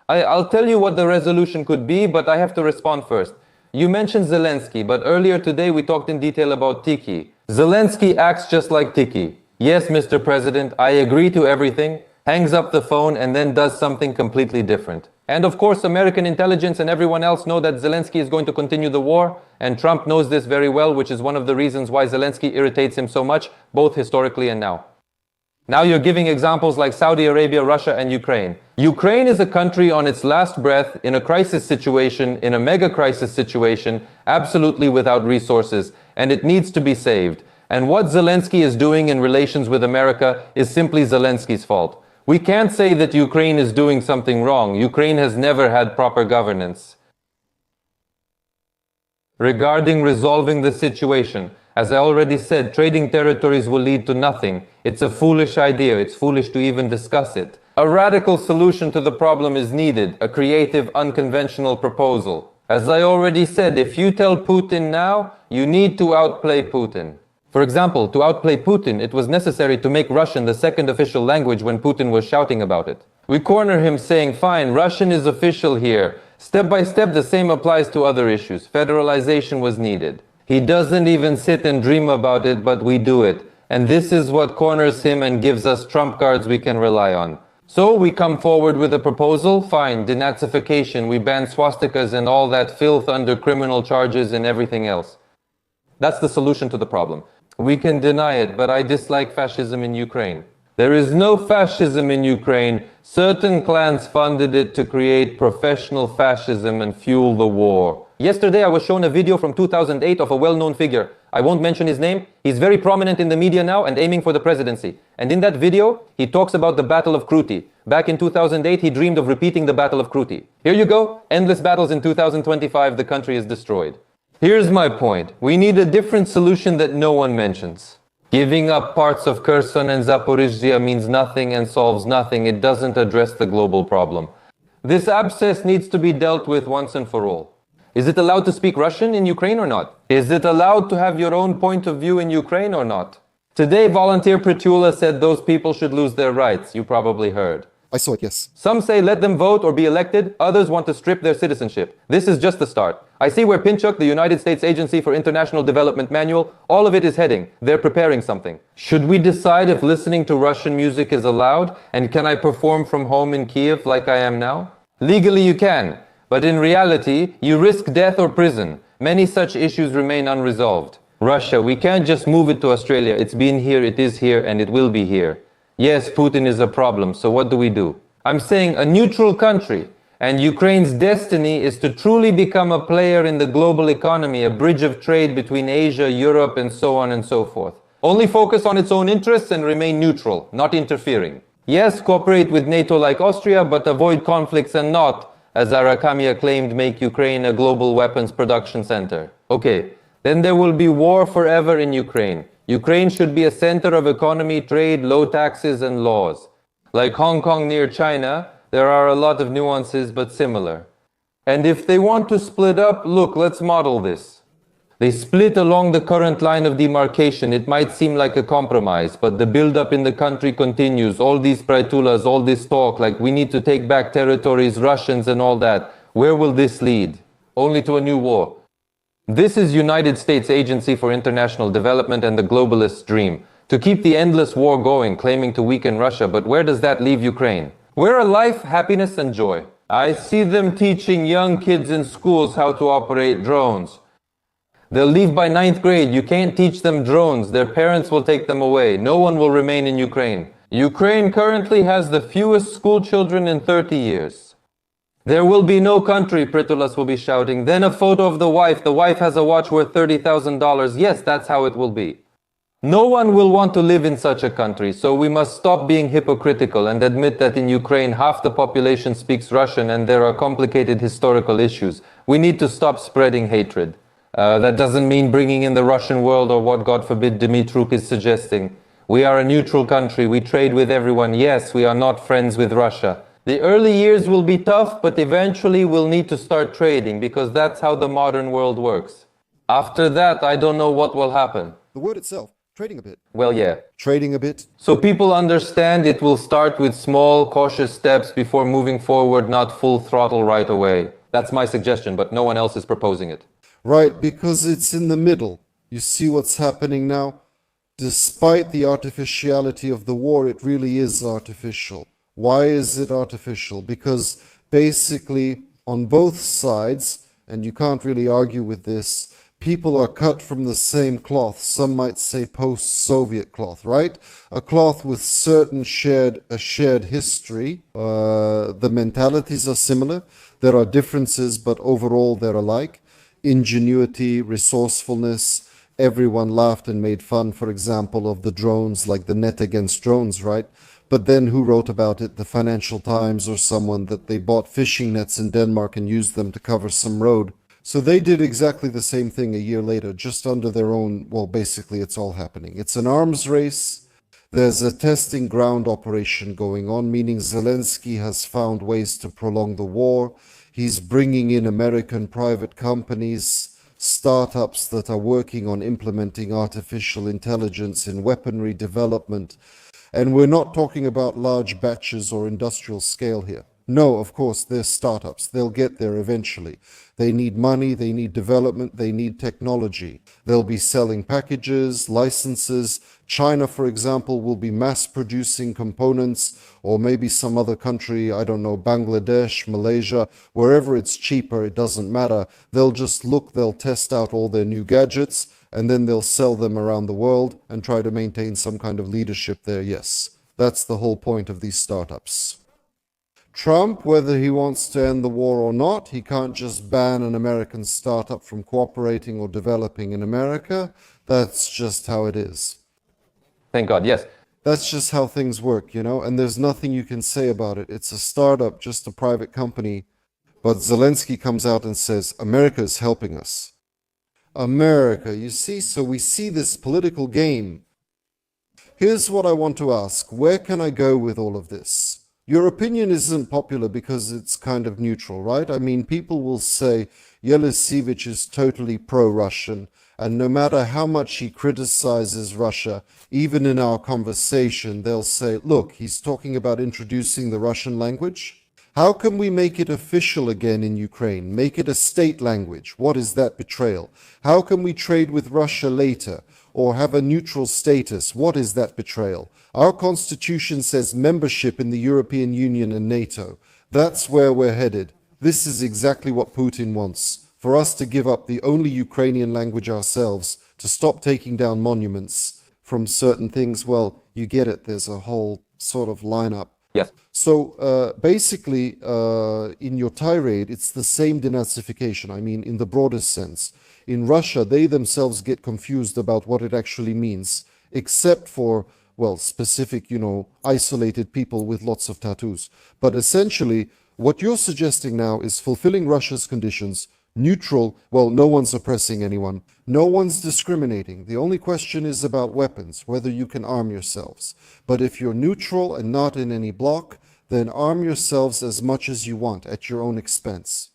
I'll tell you what the resolution could be, but I have to respond first. You mentioned Zelensky, but earlier today we talked in detail about Tiki. Zelensky acts just like Tiki. Yes, Mr. President, I agree to everything, hangs up the phone, and then does something completely different. And of course, American intelligence and everyone else know that Zelensky is going to continue the war, and Trump knows this very well, which is one of the reasons why Zelensky irritates him so much, both historically and now. Now you're giving examples like Saudi Arabia, Russia, and Ukraine. Ukraine is a country on its last breath, in a crisis situation, in a mega crisis situation, absolutely without resources, and it needs to be saved. And what Zelensky is doing in relations with America is simply Zelensky's fault. We can't say that Ukraine is doing something wrong. Ukraine has never had proper governance. Regarding resolving the situation, as I already said, trading territories will lead to nothing. It's a foolish idea. It's foolish to even discuss it. A radical solution to the problem is needed, a creative, unconventional proposal. As I already said, if you tell Putin now, you need to outplay Putin. For example, to outplay Putin, it was necessary to make Russian the second official language when Putin was shouting about it. We corner him saying, fine, Russian is official here. Step by step, the same applies to other issues. Federalization was needed. He doesn't even sit and dream about it, but we do it. And this is what corners him and gives us trump cards we can rely on. So we come forward with a proposal, fine, denazification, we ban swastikas and all that filth under criminal charges and everything else. That's the solution to the problem. We can deny it, but I dislike fascism in Ukraine. There is no fascism in Ukraine. Certain clans funded it to create professional fascism and fuel the war. Yesterday I was shown a video from 2008 of a well-known figure. I won't mention his name. He's very prominent in the media now and aiming for the presidency. And in that video, he talks about the Battle of Kruti. Back in 2008, he dreamed of repeating the Battle of Kruti. Here you go. Endless battles in 2025. The country is destroyed. Here's my point. We need a different solution that no one mentions. Giving up parts of Kherson and Zaporizhzhia means nothing and solves nothing. It doesn't address the global problem. This abscess needs to be dealt with once and for all. Is it allowed to speak Russian in Ukraine or not? Is it allowed to have your own point of view in Ukraine or not? Today, Volunteer Petula said those people should lose their rights. You probably heard. I saw it, yes. Some say let them vote or be elected. Others want to strip their citizenship. This is just the start. I see where Pinchuk, the United States Agency for International Development Manual, all of it is heading. They're preparing something. Should we decide if listening to Russian music is allowed? And can I perform from home in Kiev like I am now? Legally you can. But in reality, you risk death or prison. Many such issues remain unresolved. Russia, we can't just move it to Australia. It's been here, it is here, and it will be here. Yes, Putin is a problem, so what do we do? I'm saying a neutral country, and Ukraine's destiny is to truly become a player in the global economy, a bridge of trade between Asia, Europe, and so on and so forth. Only focus on its own interests and remain neutral, not interfering. Yes, cooperate with NATO like Austria, but avoid conflicts and not, as Arakamia claimed, make Ukraine a global weapons production center. Okay, then there will be war forever in Ukraine. Ukraine should be a center of economy, trade, low taxes, and laws. Like Hong Kong near China, there are a lot of nuances, but similar. And if they want to split up, look, let's model this. They split along the current line of demarcation. It might seem like a compromise, but the build-up in the country continues. All these praetulas, all this talk, like we need to take back territories, Russians and all that. Where will this lead? Only to a new war. This is United States Agency for International Development and the globalist dream. To keep the endless war going, claiming to weaken Russia, but where does that leave Ukraine? Where are life, happiness, and joy? I see them teaching young kids in schools how to operate drones. They'll leave by 9th grade. You can't teach them drones. Their parents will take them away. No one will remain in Ukraine. Ukraine currently has the fewest school children in 30 years. There will be no country, Pritulas will be shouting. Then a photo of the wife. The wife has a watch worth $30,000. Yes, that's how it will be. No one will want to live in such a country, so we must stop being hypocritical and admit that in Ukraine half the population speaks Russian and there are complicated historical issues. We need to stop spreading hatred. That doesn't mean bringing in the Russian world or what, God forbid, Dmitruk is suggesting. We are a neutral country, we trade with everyone. Yes, we are not friends with Russia. The early years will be tough, but eventually we'll need to start trading because that's how the modern world works. After that, I don't know what will happen. The word itself, trading a bit. Well, yeah. Trading a bit. So people understand it will start with small, cautious steps before moving forward, not full throttle right away. That's my suggestion, but no one else is proposing it. Right, because it's in the middle. You see what's happening now? Despite the artificiality of the war, it really is artificial. Why is it artificial? Because basically, on both sides, and you can't really argue with this, people are cut from the same cloth. Some might say post-Soviet cloth, right? A cloth with a shared history. The mentalities are similar. There are differences, but overall they're alike. Ingenuity, resourcefulness. Everyone laughed and made fun, for example, of the drones, like the net against drones, right? But then who wrote about it? The Financial Times or someone, that they bought fishing nets in Denmark and used them to cover some road. So they did exactly the same thing a year later, just under their own, well, basically it's all happening. It's an arms race. There's a testing ground operation going on, meaning Zelensky has found ways to prolong the war. He's bringing in American private companies, startups that are working on implementing artificial intelligence in weaponry development. And we're not talking about large batches or industrial scale here. No, of course, they're startups. They'll get there eventually. They need money, they need development, they need technology. They'll be selling packages, licenses. China, for example, will be mass producing components, or maybe some other country, I don't know, Bangladesh, Malaysia, wherever it's cheaper, it doesn't matter. They'll just look, they'll test out all their new gadgets, and then they'll sell them around the world and try to maintain some kind of leadership there, yes. That's the whole point of these startups. Trump, whether he wants to end the war or not, he can't just ban an American startup from cooperating or developing in America. That's just how it is. Thank God, yes. That's just how things work, you know, and there's nothing you can say about it. It's a startup, just a private company. But Zelensky comes out and says, America is helping us. America, you see, so we see this political game. Here's what I want to ask. Where can I go with all of this? Your opinion isn't popular because it's kind of neutral, right? I mean, people will say Eliseevich is totally pro-Russian, and no matter how much he criticizes Russia, even in our conversation, they'll say, look, he's talking about introducing the Russian language. How can we make it official again in Ukraine? Make it a state language. What is that betrayal? How can we trade with Russia later? Or have a neutral status? What is that betrayal? Our constitution says membership in the European Union and NATO. That's where we're headed. This is exactly what Putin wants. For us to give up the only Ukrainian language ourselves, to stop taking down monuments from certain things. Well, you get it. There's a whole sort of lineup. Yes. So basically, in your tirade, it's the same denazification. I mean, in the broadest sense. In Russia, they themselves get confused about what it actually means, except for, well, specific, you know, isolated people with lots of tattoos. But essentially, what you're suggesting now is fulfilling Russia's conditions, neutral, well, no one's oppressing anyone, no one's discriminating. The only question is about weapons, whether you can arm yourselves. But if you're neutral and not in any bloc, then arm yourselves as much as you want at your own expense.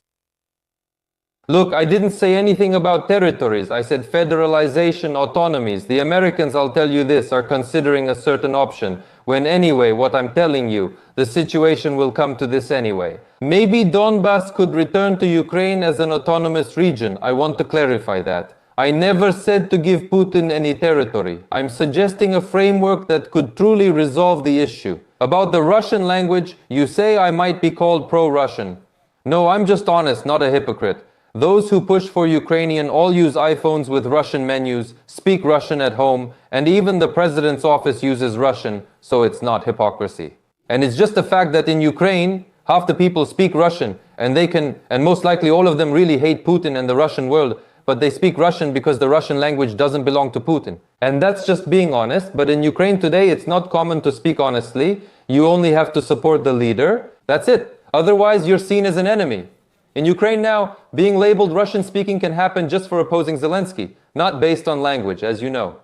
Look, I didn't say anything about territories. I said federalization, autonomies. The Americans, I'll tell you this, are considering a certain option. When anyway, what I'm telling you, the situation will come to this anyway. Maybe Donbass could return to Ukraine as an autonomous region. I want to clarify that. I never said to give Putin any territory. I'm suggesting a framework that could truly resolve the issue. About the Russian language, you say I might be called pro-Russian. No, I'm just honest, not a hypocrite. Those who push for Ukrainian all use iPhones with Russian menus, speak Russian at home, and even the president's office uses Russian, so it's not hypocrisy. And it's just the fact that in Ukraine, half the people speak Russian, and most likely all of them really hate Putin and the Russian world, but they speak Russian because the Russian language doesn't belong to Putin. And that's just being honest, but in Ukraine today it's not common to speak honestly. You only have to support the leader. That's it. Otherwise you're seen as an enemy. In Ukraine now, being labeled Russian-speaking can happen just for opposing Zelensky, not based on language, as you know.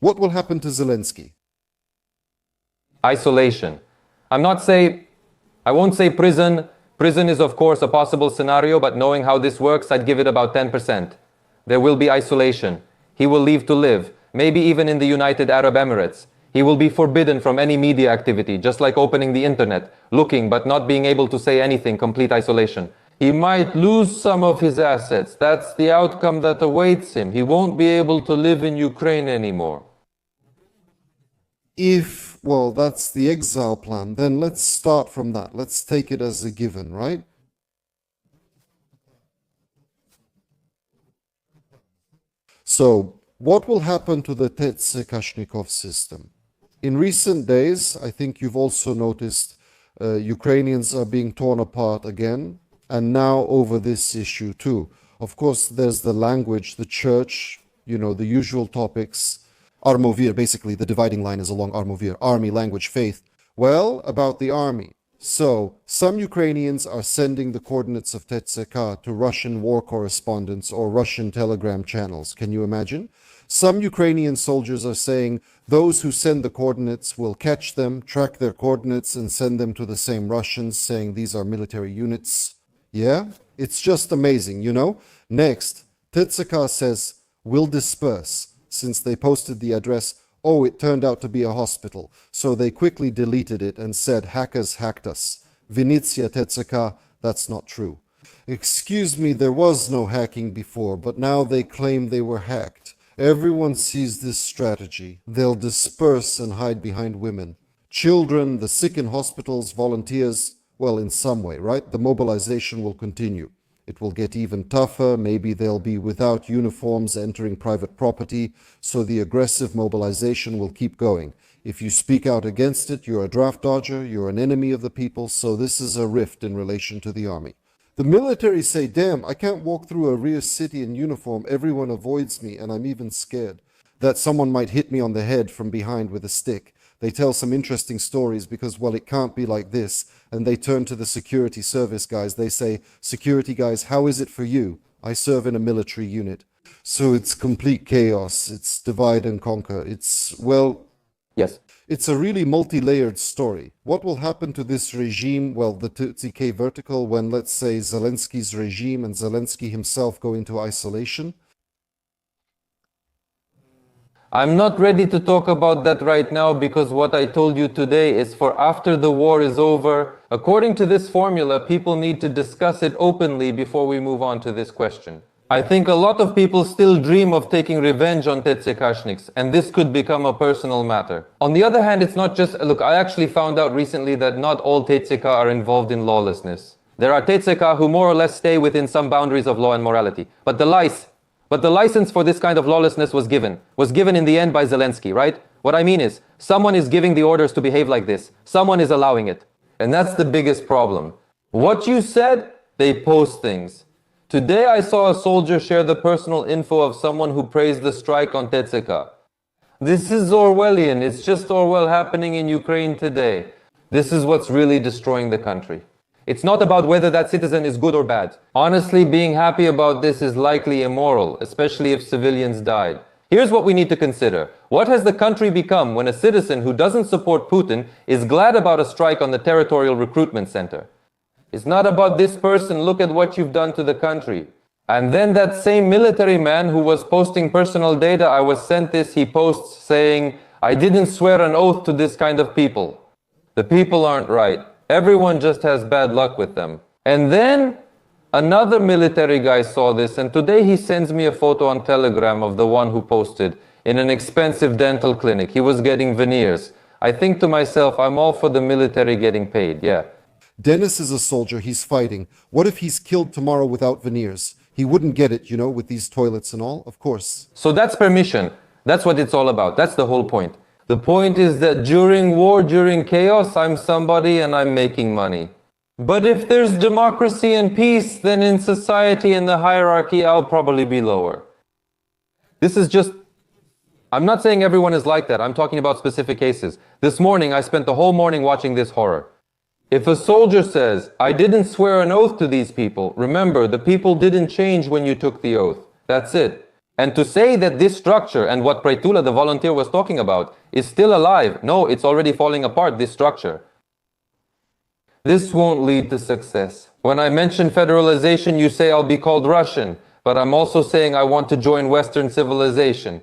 What will happen to Zelensky? Isolation. I won't say prison. Prison is of course a possible scenario, but knowing how this works, I'd give it about 10%. There will be isolation. He will leave to live, maybe even in the United Arab Emirates. He will be forbidden from any media activity, just like opening the internet, looking but not being able to say anything, complete isolation. He might lose some of his assets. That's the outcome that awaits him. He won't be able to live in Ukraine anymore. Well, that's the exile plan, then let's start from that. Let's take it as a given, right? So, what will happen to the Tetsekashnikov system? In recent days, I think you've also noticed Ukrainians are being torn apart again, and now over this issue too. Of course, there's the language, the church, the usual topics. Armovir, basically the dividing line is along Armovir, army, language, faith. Well, about the army. So, some Ukrainians are sending the coordinates of Tetseka to Russian war correspondents or Russian telegram channels. Can you imagine? Some Ukrainian soldiers are saying those who send the coordinates will catch them, track their coordinates, and send them to the same Russians, saying these are military units. Yeah? It's just amazing, Next, Tetseka says, we'll disperse. Since they posted the address, it turned out to be a hospital. So they quickly deleted it and said, hackers hacked us. Vinnytsia Tetseka, that's not true. Excuse me, there was no hacking before, but now they claim they were hacked. Everyone sees this strategy. They'll disperse and hide behind women. Children, the sick in hospitals, volunteers, well, in some way, right? The mobilization will continue. It will get even tougher. Maybe they'll be without uniforms entering private property, so the aggressive mobilization will keep going. If you speak out against it, you're a draft dodger, you're an enemy of the people, so this is a rift in relation to the army. The military say, damn, I can't walk through a rear city in uniform, everyone avoids me, and I'm even scared that someone might hit me on the head from behind with a stick. They tell some interesting stories because, well, it can't be like this. And they turn to the security service guys. They say, security guys, how is it for you? I serve in a military unit. So it's complete chaos. It's divide and conquer. Yes. It's a really multi-layered story. What will happen to this regime, well, the TK vertical, when, let's say, Zelensky's regime and Zelensky himself go into isolation? I'm not ready to talk about that right now because what I told you today is for after the war is over. According to this formula, people need to discuss it openly before we move on to this question. I think a lot of people still dream of taking revenge on Tetsekashniks, and this could become a personal matter. On the other hand, it's not just... Look, I actually found out recently that not all Tetseka are involved in lawlessness. There are Tetseka who more or less stay within some boundaries of law and morality. But the license for this kind of lawlessness was given in the end by Zelensky, right? What I mean is, someone is giving the orders to behave like this. Someone is allowing it. And that's the biggest problem. What you said, they post things. Today I saw a soldier share the personal info of someone who praised the strike on Tetseka. This is Orwellian. It's just Orwell happening in Ukraine today. This is what's really destroying the country. It's not about whether that citizen is good or bad. Honestly, being happy about this is likely immoral, especially if civilians died. Here's what we need to consider. What has the country become when a citizen who doesn't support Putin is glad about a strike on the territorial recruitment center? It's not about this person, look at what you've done to the country. And then that same military man who was posting personal data, I was sent this, he posts saying, I didn't swear an oath to this kind of people. The people aren't right. Everyone just has bad luck with them. And then another military guy saw this, and today he sends me a photo on Telegram of the one who posted in an expensive dental clinic. He was getting veneers. I think to myself, I'm all for the military getting paid, yeah. Dennis is a soldier, he's fighting. What if he's killed tomorrow without veneers? He wouldn't get it, with these toilets and all, of course. So that's permission. That's what it's all about. That's the whole point. The point is that during war, during chaos, I'm somebody and I'm making money. But if there's democracy and peace, then in society in the hierarchy, I'll probably be lower. This is just, I'm not saying everyone is like that. I'm talking about specific cases. This morning, I spent the whole morning watching this horror. If a soldier says, I didn't swear an oath to these people, remember, the people didn't change when you took the oath. That's it. And to say that this structure and what Praetula, the volunteer, was talking about is still alive, no, it's already falling apart, this structure. This won't lead to success. When I mention federalization, you say I'll be called Russian, but I'm also saying I want to join Western civilization.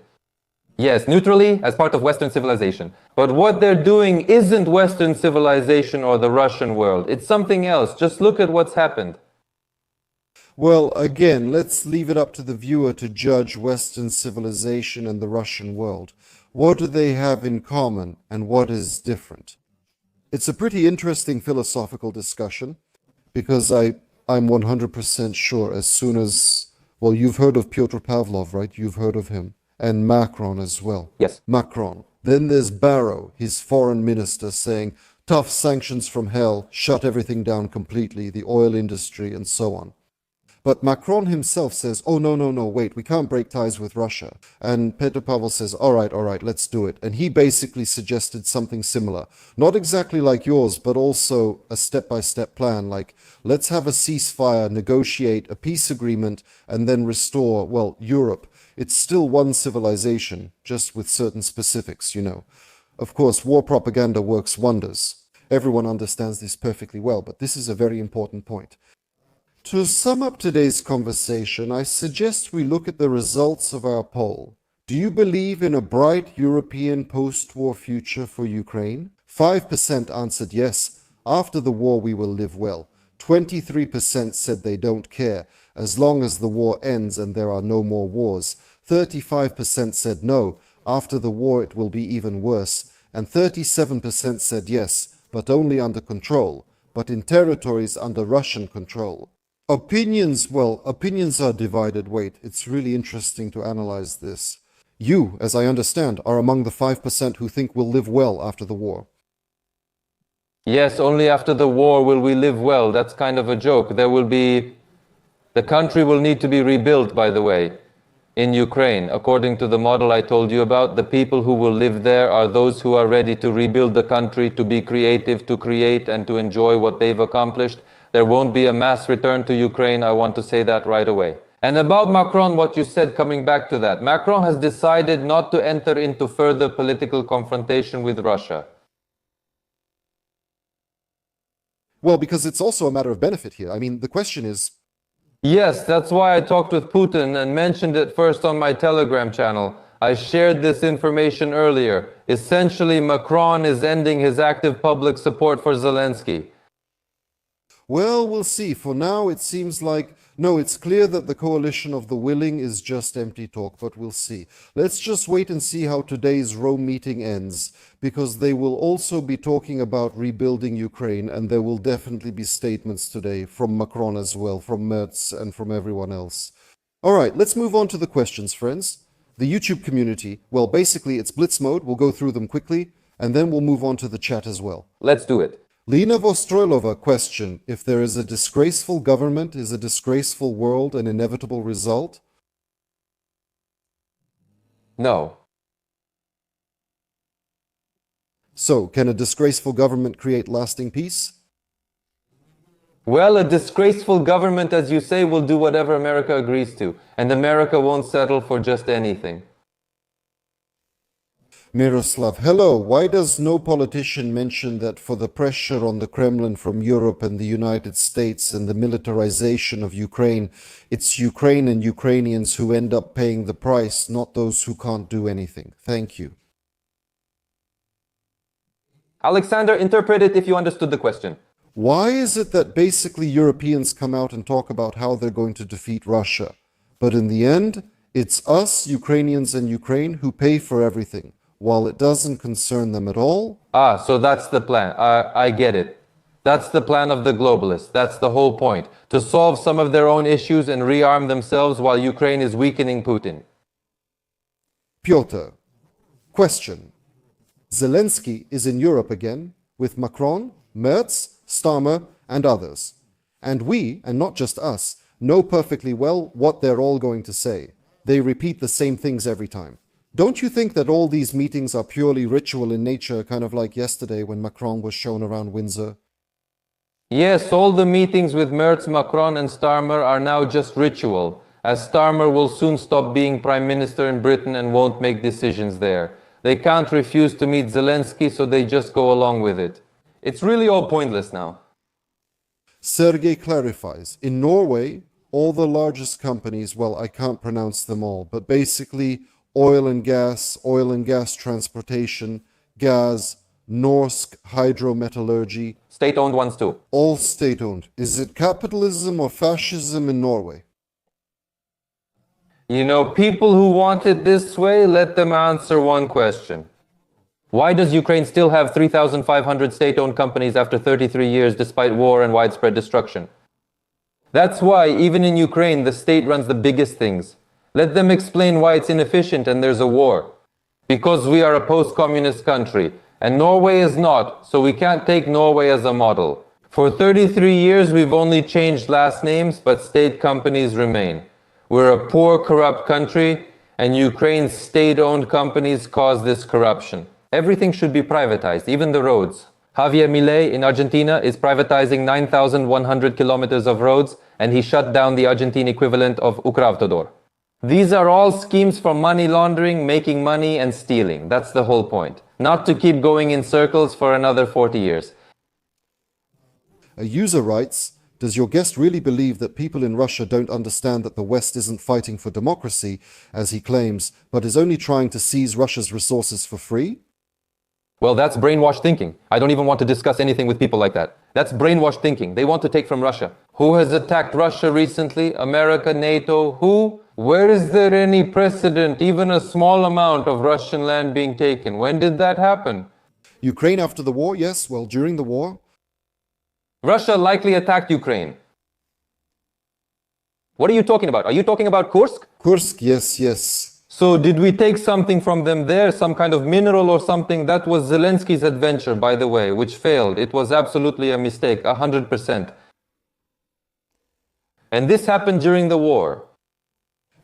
Yes, neutrally, as part of Western civilization. But what they're doing isn't Western civilization or the Russian world. It's something else. Just look at what's happened. Well, again, let's leave it up to the viewer to judge Western civilization and the Russian world. What do they have in common, and what is different? It's a pretty interesting philosophical discussion, because I'm 100% sure as soon as, well, you've heard of Pyotr Pavlov, right? You've heard of him. And Macron as well. Yes. Macron. Then there's Barrow, his foreign minister, saying, tough sanctions from hell, shut everything down completely, the oil industry, and so on. But Macron himself says, oh, no, wait, we can't break ties with Russia. And Petr Pavel says, all right, let's do it. And he basically suggested something similar. Not exactly like yours, but also a step-by-step plan, like, let's have a ceasefire, negotiate a peace agreement, and then restore, well, Europe. It's still one civilization, just with certain specifics, you know. Of course, war propaganda works wonders. Everyone understands this perfectly well, but this is a very important point. To sum up today's conversation, I suggest we look at the results of our poll. Do you believe in a bright European post-war future for Ukraine? 5% answered yes. After the war, we will live well. 23% said they don't care, as long as the war ends and there are no more wars. 35% said no, after the war it will be even worse. And 37% said yes, but only under control, but in territories under Russian control. Opinions are divided. Wait, it's really interesting to analyze this. You, as I understand, are among the 5% who think we'll live well after the war. Yes, only after the war will we live well. That's kind of a joke. The country will need to be rebuilt, by the way, in Ukraine. According to the model I told you about, the people who will live there are those who are ready to rebuild the country, to be creative, to create, and to enjoy what they've accomplished. There won't be a mass return to Ukraine, I want to say that right away. And about Macron, what you said, coming back to that, Macron has decided not to enter into further political confrontation with Russia. Well, because it's also a matter of benefit here. I mean, the question is... Yes, that's why I talked with Putin and mentioned it first on my Telegram channel. I shared this information earlier. Essentially, Macron is ending his active public support for Zelensky. Well, we'll see. For now, it seems like... No, it's clear that the coalition of the willing is just empty talk, but we'll see. Let's just wait and see how today's Rome meeting ends, because they will also be talking about rebuilding Ukraine, and there will definitely be statements today from Macron as well, from Merz, and from everyone else. All right, let's move on to the questions, friends. The YouTube community, well, basically it's blitz mode. We'll go through them quickly, and then we'll move on to the chat as well. Let's do it. Lena Vostroilova question, if there is a disgraceful government, is a disgraceful world an inevitable result? No. So, can a disgraceful government create lasting peace? Well, a disgraceful government, as you say, will do whatever America agrees to, and America won't settle for just anything. Miroslav, hello. Why does no politician mention that for the pressure on the Kremlin from Europe and the United States and the militarization of Ukraine, it's Ukraine and Ukrainians who end up paying the price, not those who can't do anything? Thank you. Alexander, interpret it if you understood the question. Why is it that basically Europeans come out and talk about how they're going to defeat Russia, but in the end, it's us, Ukrainians and Ukraine, who pay for everything? While it doesn't concern them at all? So that's the plan. I get it. That's the plan of the globalists. That's the whole point. To solve some of their own issues and rearm themselves while Ukraine is weakening Putin. Piotr, question. Zelensky is in Europe again with Macron, Merz, Starmer, and others. And we, and not just us, know perfectly well what they're all going to say. They repeat the same things every time. Don't you think that all these meetings are purely ritual in nature, kind of like yesterday when Macron was shown around Windsor? Yes, all the meetings with Merz, Macron and Starmer are now just ritual, as Starmer will soon stop being Prime Minister in Britain and won't make decisions there. They can't refuse to meet Zelensky, so they just go along with it. It's really all pointless now. Sergei clarifies, in Norway, all the largest companies, well, I can't pronounce them all, but basically oil and gas transportation, gas, Norsk hydrometallurgy. State-owned ones too. All state-owned. Is it capitalism or fascism in Norway? You know, people who want it this way, let them answer one question. Why does Ukraine still have 3,500 state-owned companies after 33 years despite war and widespread destruction? That's why, even in Ukraine, the state runs the biggest things. Let them explain why it's inefficient and there's a war. Because we are a post-communist country, and Norway is not, so we can't take Norway as a model. For 33 years, we've only changed last names, but state companies remain. We're a poor, corrupt country, and Ukraine's state-owned companies cause this corruption. Everything should be privatized, even the roads. Javier Milei in Argentina is privatizing 9,100 kilometers of roads, and he shut down the Argentine equivalent of Ukravtodor. These are all schemes for money laundering, making money, and stealing. That's the whole point. Not to keep going in circles for another 40 years. A user writes, does your guest really believe that people in Russia don't understand that the West isn't fighting for democracy, as he claims, but is only trying to seize Russia's resources for free? Well, that's brainwashed thinking. I don't even want to discuss anything with people like that. That's brainwashed thinking. They want to take from Russia. Who has attacked Russia recently? America, NATO? Who? Where is there any precedent, even a small amount of Russian land being taken? When did that happen? Ukraine after the war, yes, well, during the war. Russia likely attacked Ukraine. What are you talking about? Are you talking about Kursk? Kursk, yes. So did we take something from them there, some kind of mineral or something? That was Zelensky's adventure, by the way, which failed. It was absolutely a mistake, 100%. And this happened during the war.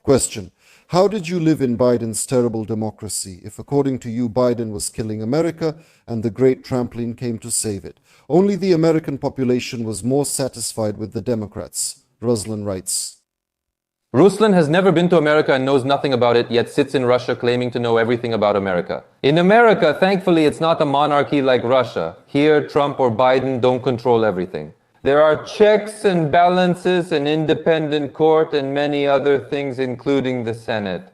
Question. How did you live in Biden's terrible democracy if, according to you, Biden was killing America and the great trampoline came to save it? Only the American population was more satisfied with the Democrats, Ruslan writes. Ruslan has never been to America and knows nothing about it, yet sits in Russia claiming to know everything about America. In America, thankfully, it's not a monarchy like Russia. Here, Trump or Biden don't control everything. There are checks and balances, an independent court, and many other things, including the Senate.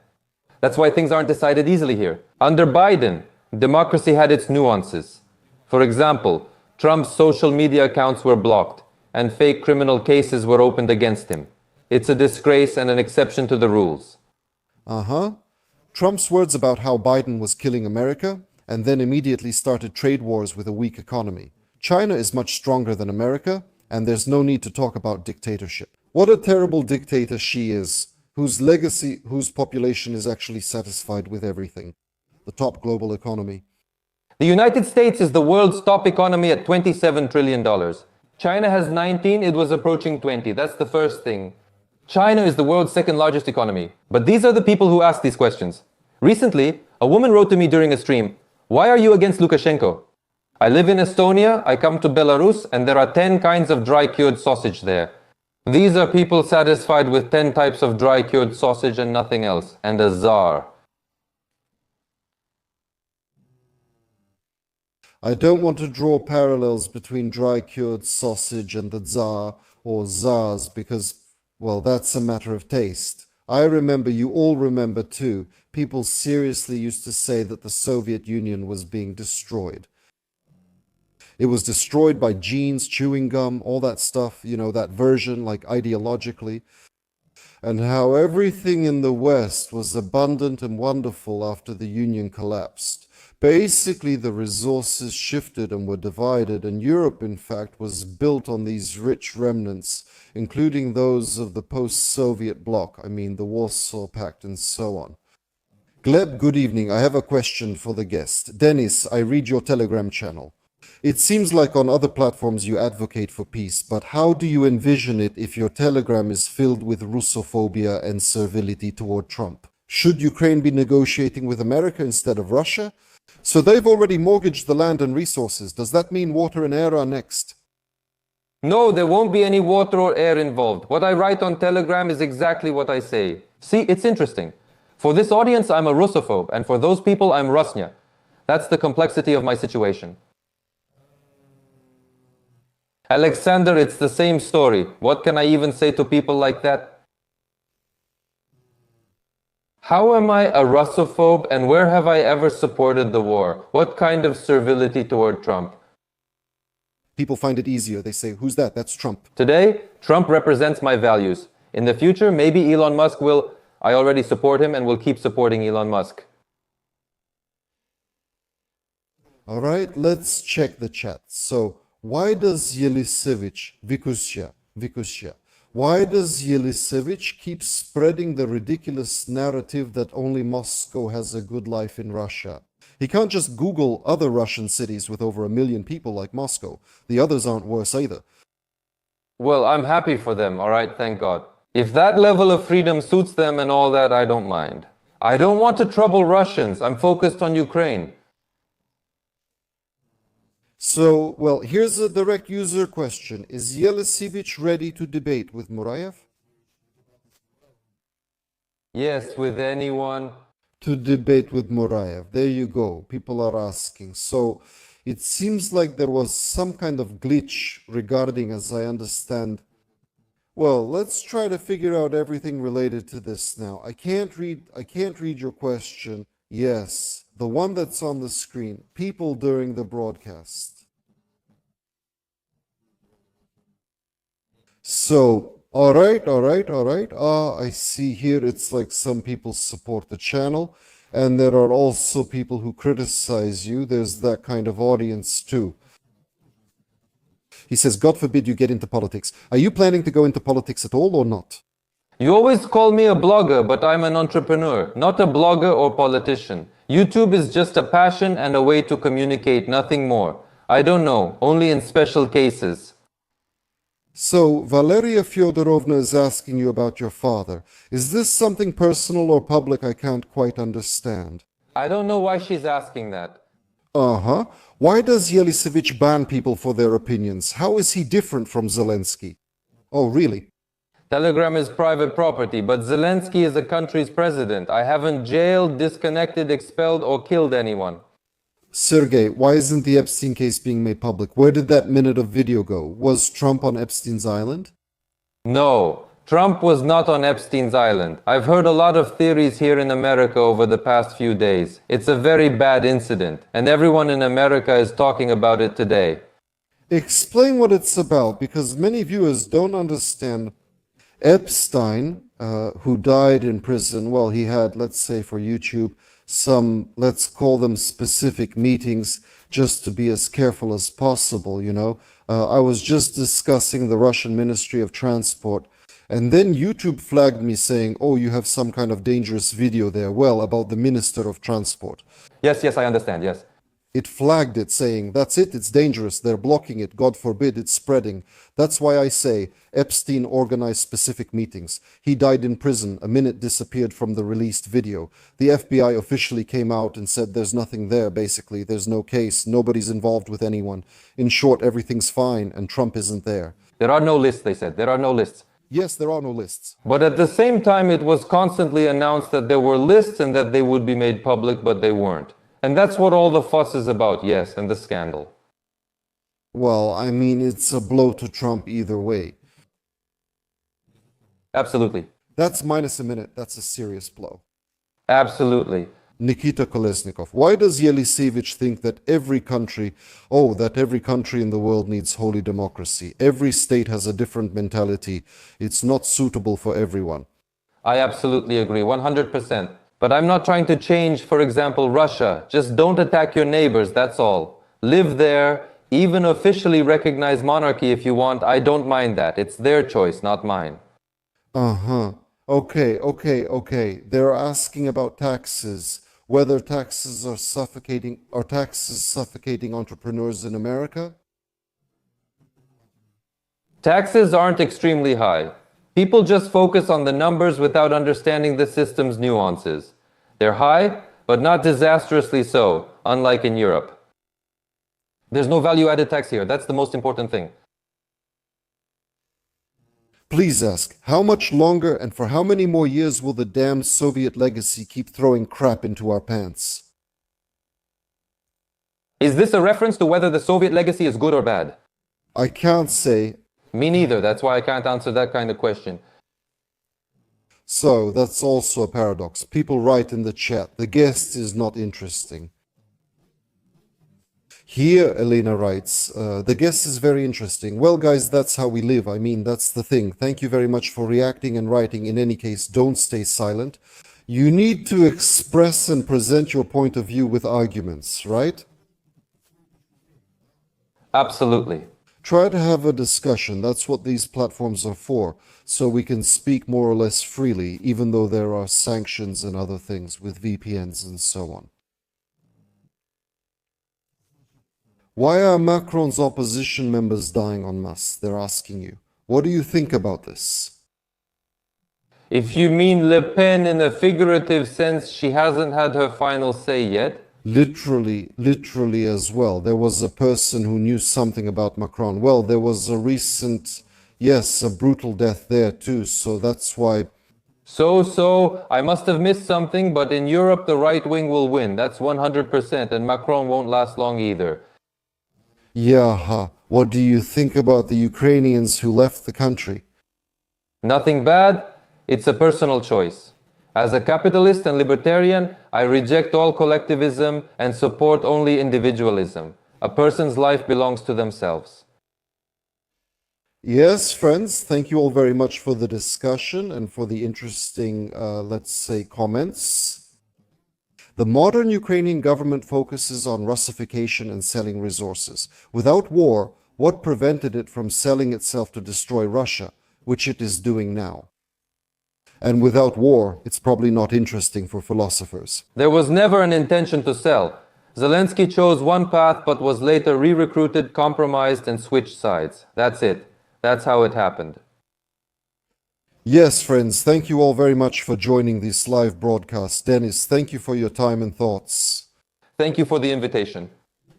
That's why things aren't decided easily here. Under Biden, democracy had its nuances. For example, Trump's social media accounts were blocked, and fake criminal cases were opened against him. It's a disgrace and an exception to the rules. Trump's words about how Biden was killing America, and then immediately started trade wars with a weak economy. China is much stronger than America, and there's no need to talk about dictatorship. What a terrible dictator she is, whose population is actually satisfied with everything. The top global economy. The United States is the world's top economy at $27 trillion. China has 19, it was approaching 20. That's the first thing. China is the world's second largest economy. But these are the people who ask these questions. Recently, a woman wrote to me during a stream, "Why are you against Lukashenko?" I live in Estonia, I come to Belarus, and there are 10 kinds of dry-cured sausage there. These are people satisfied with 10 types of dry-cured sausage and nothing else, and a czar. I don't want to draw parallels between dry-cured sausage and the Tsar or Tsars because, well, that's a matter of taste. I remember, you all remember too, people seriously used to say that the Soviet Union was being destroyed. It was destroyed by genes, chewing gum, all that stuff, that version, like ideologically. And how everything in the West was abundant and wonderful after the Union collapsed. Basically, the resources shifted and were divided, and Europe, in fact, was built on these rich remnants, including those of the post-Soviet bloc, the Warsaw Pact and so on. Gleb, good evening. I have a question for the guest. Dennis, I read your Telegram channel. It seems like on other platforms you advocate for peace, but how do you envision it if your Telegram is filled with Russophobia and servility toward Trump? Should Ukraine be negotiating with America instead of Russia? So they've already mortgaged the land and resources. Does that mean water and air are next? No, there won't be any water or air involved. What I write on Telegram is exactly what I say. See, it's interesting. For this audience, I'm a Russophobe, and for those people, I'm Rusnya. That's the complexity of my situation. Alexander, it's the same story. What can I even say to people like that? How am I a Russophobe, and where have I ever supported the war? What kind of servility toward Trump? People find it easier. They say, who's that? That's Trump. Today, Trump represents my values. In the future, maybe Elon Musk will. I already support him and will keep supporting Elon Musk. All right, let's check the chat. So, why does Eliseevich, Vikusya, why does Eliseevich keep spreading the ridiculous narrative that only Moscow has a good life in Russia? He can't just Google other Russian cities with over 1 million people like Moscow. The others aren't worse either. Well, I'm happy for them, all right, thank God. If that level of freedom suits them and all that, I don't mind. I don't want to trouble Russians. I'm focused on Ukraine. So, well, here's a direct user question. Is Eliseevich ready to debate with Murayev? Yes, with anyone. To debate with Murayev. There you go. People are asking. So, it seems like there was some kind of glitch regarding, as I understand. Well, let's try to figure out everything related to this now. I can't read your question. Yes, the one that's on the screen. People during the broadcast. So, all right. I see here it's like some people support the channel, and there are also people who criticize you. There's that kind of audience too. He says, God forbid you get into politics. Are you planning to go into politics at all or not? You always call me a blogger, but I'm an entrepreneur, not a blogger or politician. YouTube is just a passion and a way to communicate, nothing more. I don't know, only in special cases. So, Valeria Fyodorovna is asking you about your father. Is this something personal or public? I can't quite understand. I don't know why she's asking that. Uh-huh. Why does Eliseevich ban people for their opinions? How is he different from Zelensky? Oh, really? Telegram is private property, but Zelensky is a country's president. I haven't jailed, disconnected, expelled, or killed anyone. Sergey, why isn't the Epstein case being made public? Where did that minute of video go? Was Trump on Epstein's island? No, Trump was not on Epstein's island. I've heard a lot of theories here in America over the past few days. It's a very bad incident, and everyone in America is talking about it today. Explain what it's about, because many viewers don't understand. Epstein, who died in prison, well, he had, let's say for YouTube, some, let's call them specific meetings, just to be as careful as possible, you know. I was just discussing the Russian Ministry of Transport, and then YouTube flagged me saying, oh, you have some kind of dangerous video there, well, about the Minister of Transport. Yes, I understand, yes. It flagged it saying, that's it, it's dangerous, they're blocking it, God forbid it's spreading. That's why I say Epstein organized specific meetings. He died in prison, a minute disappeared from the released video. The FBI officially came out and said there's nothing there, basically, there's no case, nobody's involved with anyone. In short, everything's fine, and Trump isn't there. There are no lists, they said, there are no lists. Yes, there are no lists. But at the same time, it was constantly announced that there were lists and that they would be made public, but they weren't. And that's what all the fuss is about, yes, and the scandal. Well, I mean, it's a blow to Trump either way. Absolutely. That's minus a minute, that's a serious blow. Absolutely. Nikita Kolesnikov, why does Eliseevich think that every country in the world needs holy democracy? Every state has a different mentality. It's not suitable for everyone. I absolutely agree, 100%. But I'm not trying to change, for example, Russia. Just don't attack your neighbors, that's all. Live there, even officially recognize monarchy if you want. I don't mind that. It's their choice, not mine. Uh-huh. Okay. They're asking about taxes. whether taxes suffocating entrepreneurs in America? Taxes aren't extremely high. People just focus on the numbers without understanding the system's nuances. They're high, but not disastrously so, unlike in Europe. There's no value-added tax here. That's the most important thing. Please ask, how much longer and for how many more years will the damned Soviet legacy keep throwing crap into our pants? Is this a reference to whether the Soviet legacy is good or bad? I can't say. Me neither. That's why I can't answer that kind of question. So, that's also a paradox. People write in the chat, the guest is not interesting. Here, Elena writes, the guest is very interesting. Well, guys, that's how we live. I mean, that's the thing. Thank you very much for reacting and writing. In any case, don't stay silent. You need to express and present your point of view with arguments, right? Absolutely. Try to have a discussion. That's what these platforms are for, so we can speak more or less freely, even though there are sanctions and other things with VPNs and so on. Why are Macron's opposition members dying en masse? They're asking you. What do you think about this? If you mean Le Pen in a figurative sense, she hasn't had her final say yet. Literally as well. There was a person who knew something about Macron. Well, there was a recent, yes, a brutal death there too, so that's why... So, I must have missed something, but in Europe the right wing will win. That's 100%, and Macron won't last long either. Yeah, what do you think about the Ukrainians who left the country? Nothing bad. It's a personal choice. As a capitalist and libertarian, I reject all collectivism and support only individualism. A person's life belongs to themselves. Yes, friends, thank you all very much for the discussion and for the interesting, let's say, comments. The modern Ukrainian government focuses on Russification and selling resources. Without war, what prevented it from selling itself to destroy Russia, which it is doing now? And without war, it's probably not interesting for philosophers. There was never an intention to sell. Zelensky chose one path but was later re-recruited, compromised, and switched sides. That's it. That's how it happened. Yes, friends, thank you all very much for joining this live broadcast. Dennis, thank you for your time and thoughts. Thank you for the invitation.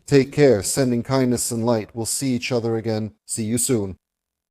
Take care, sending kindness and light. We'll see each other again. See you soon.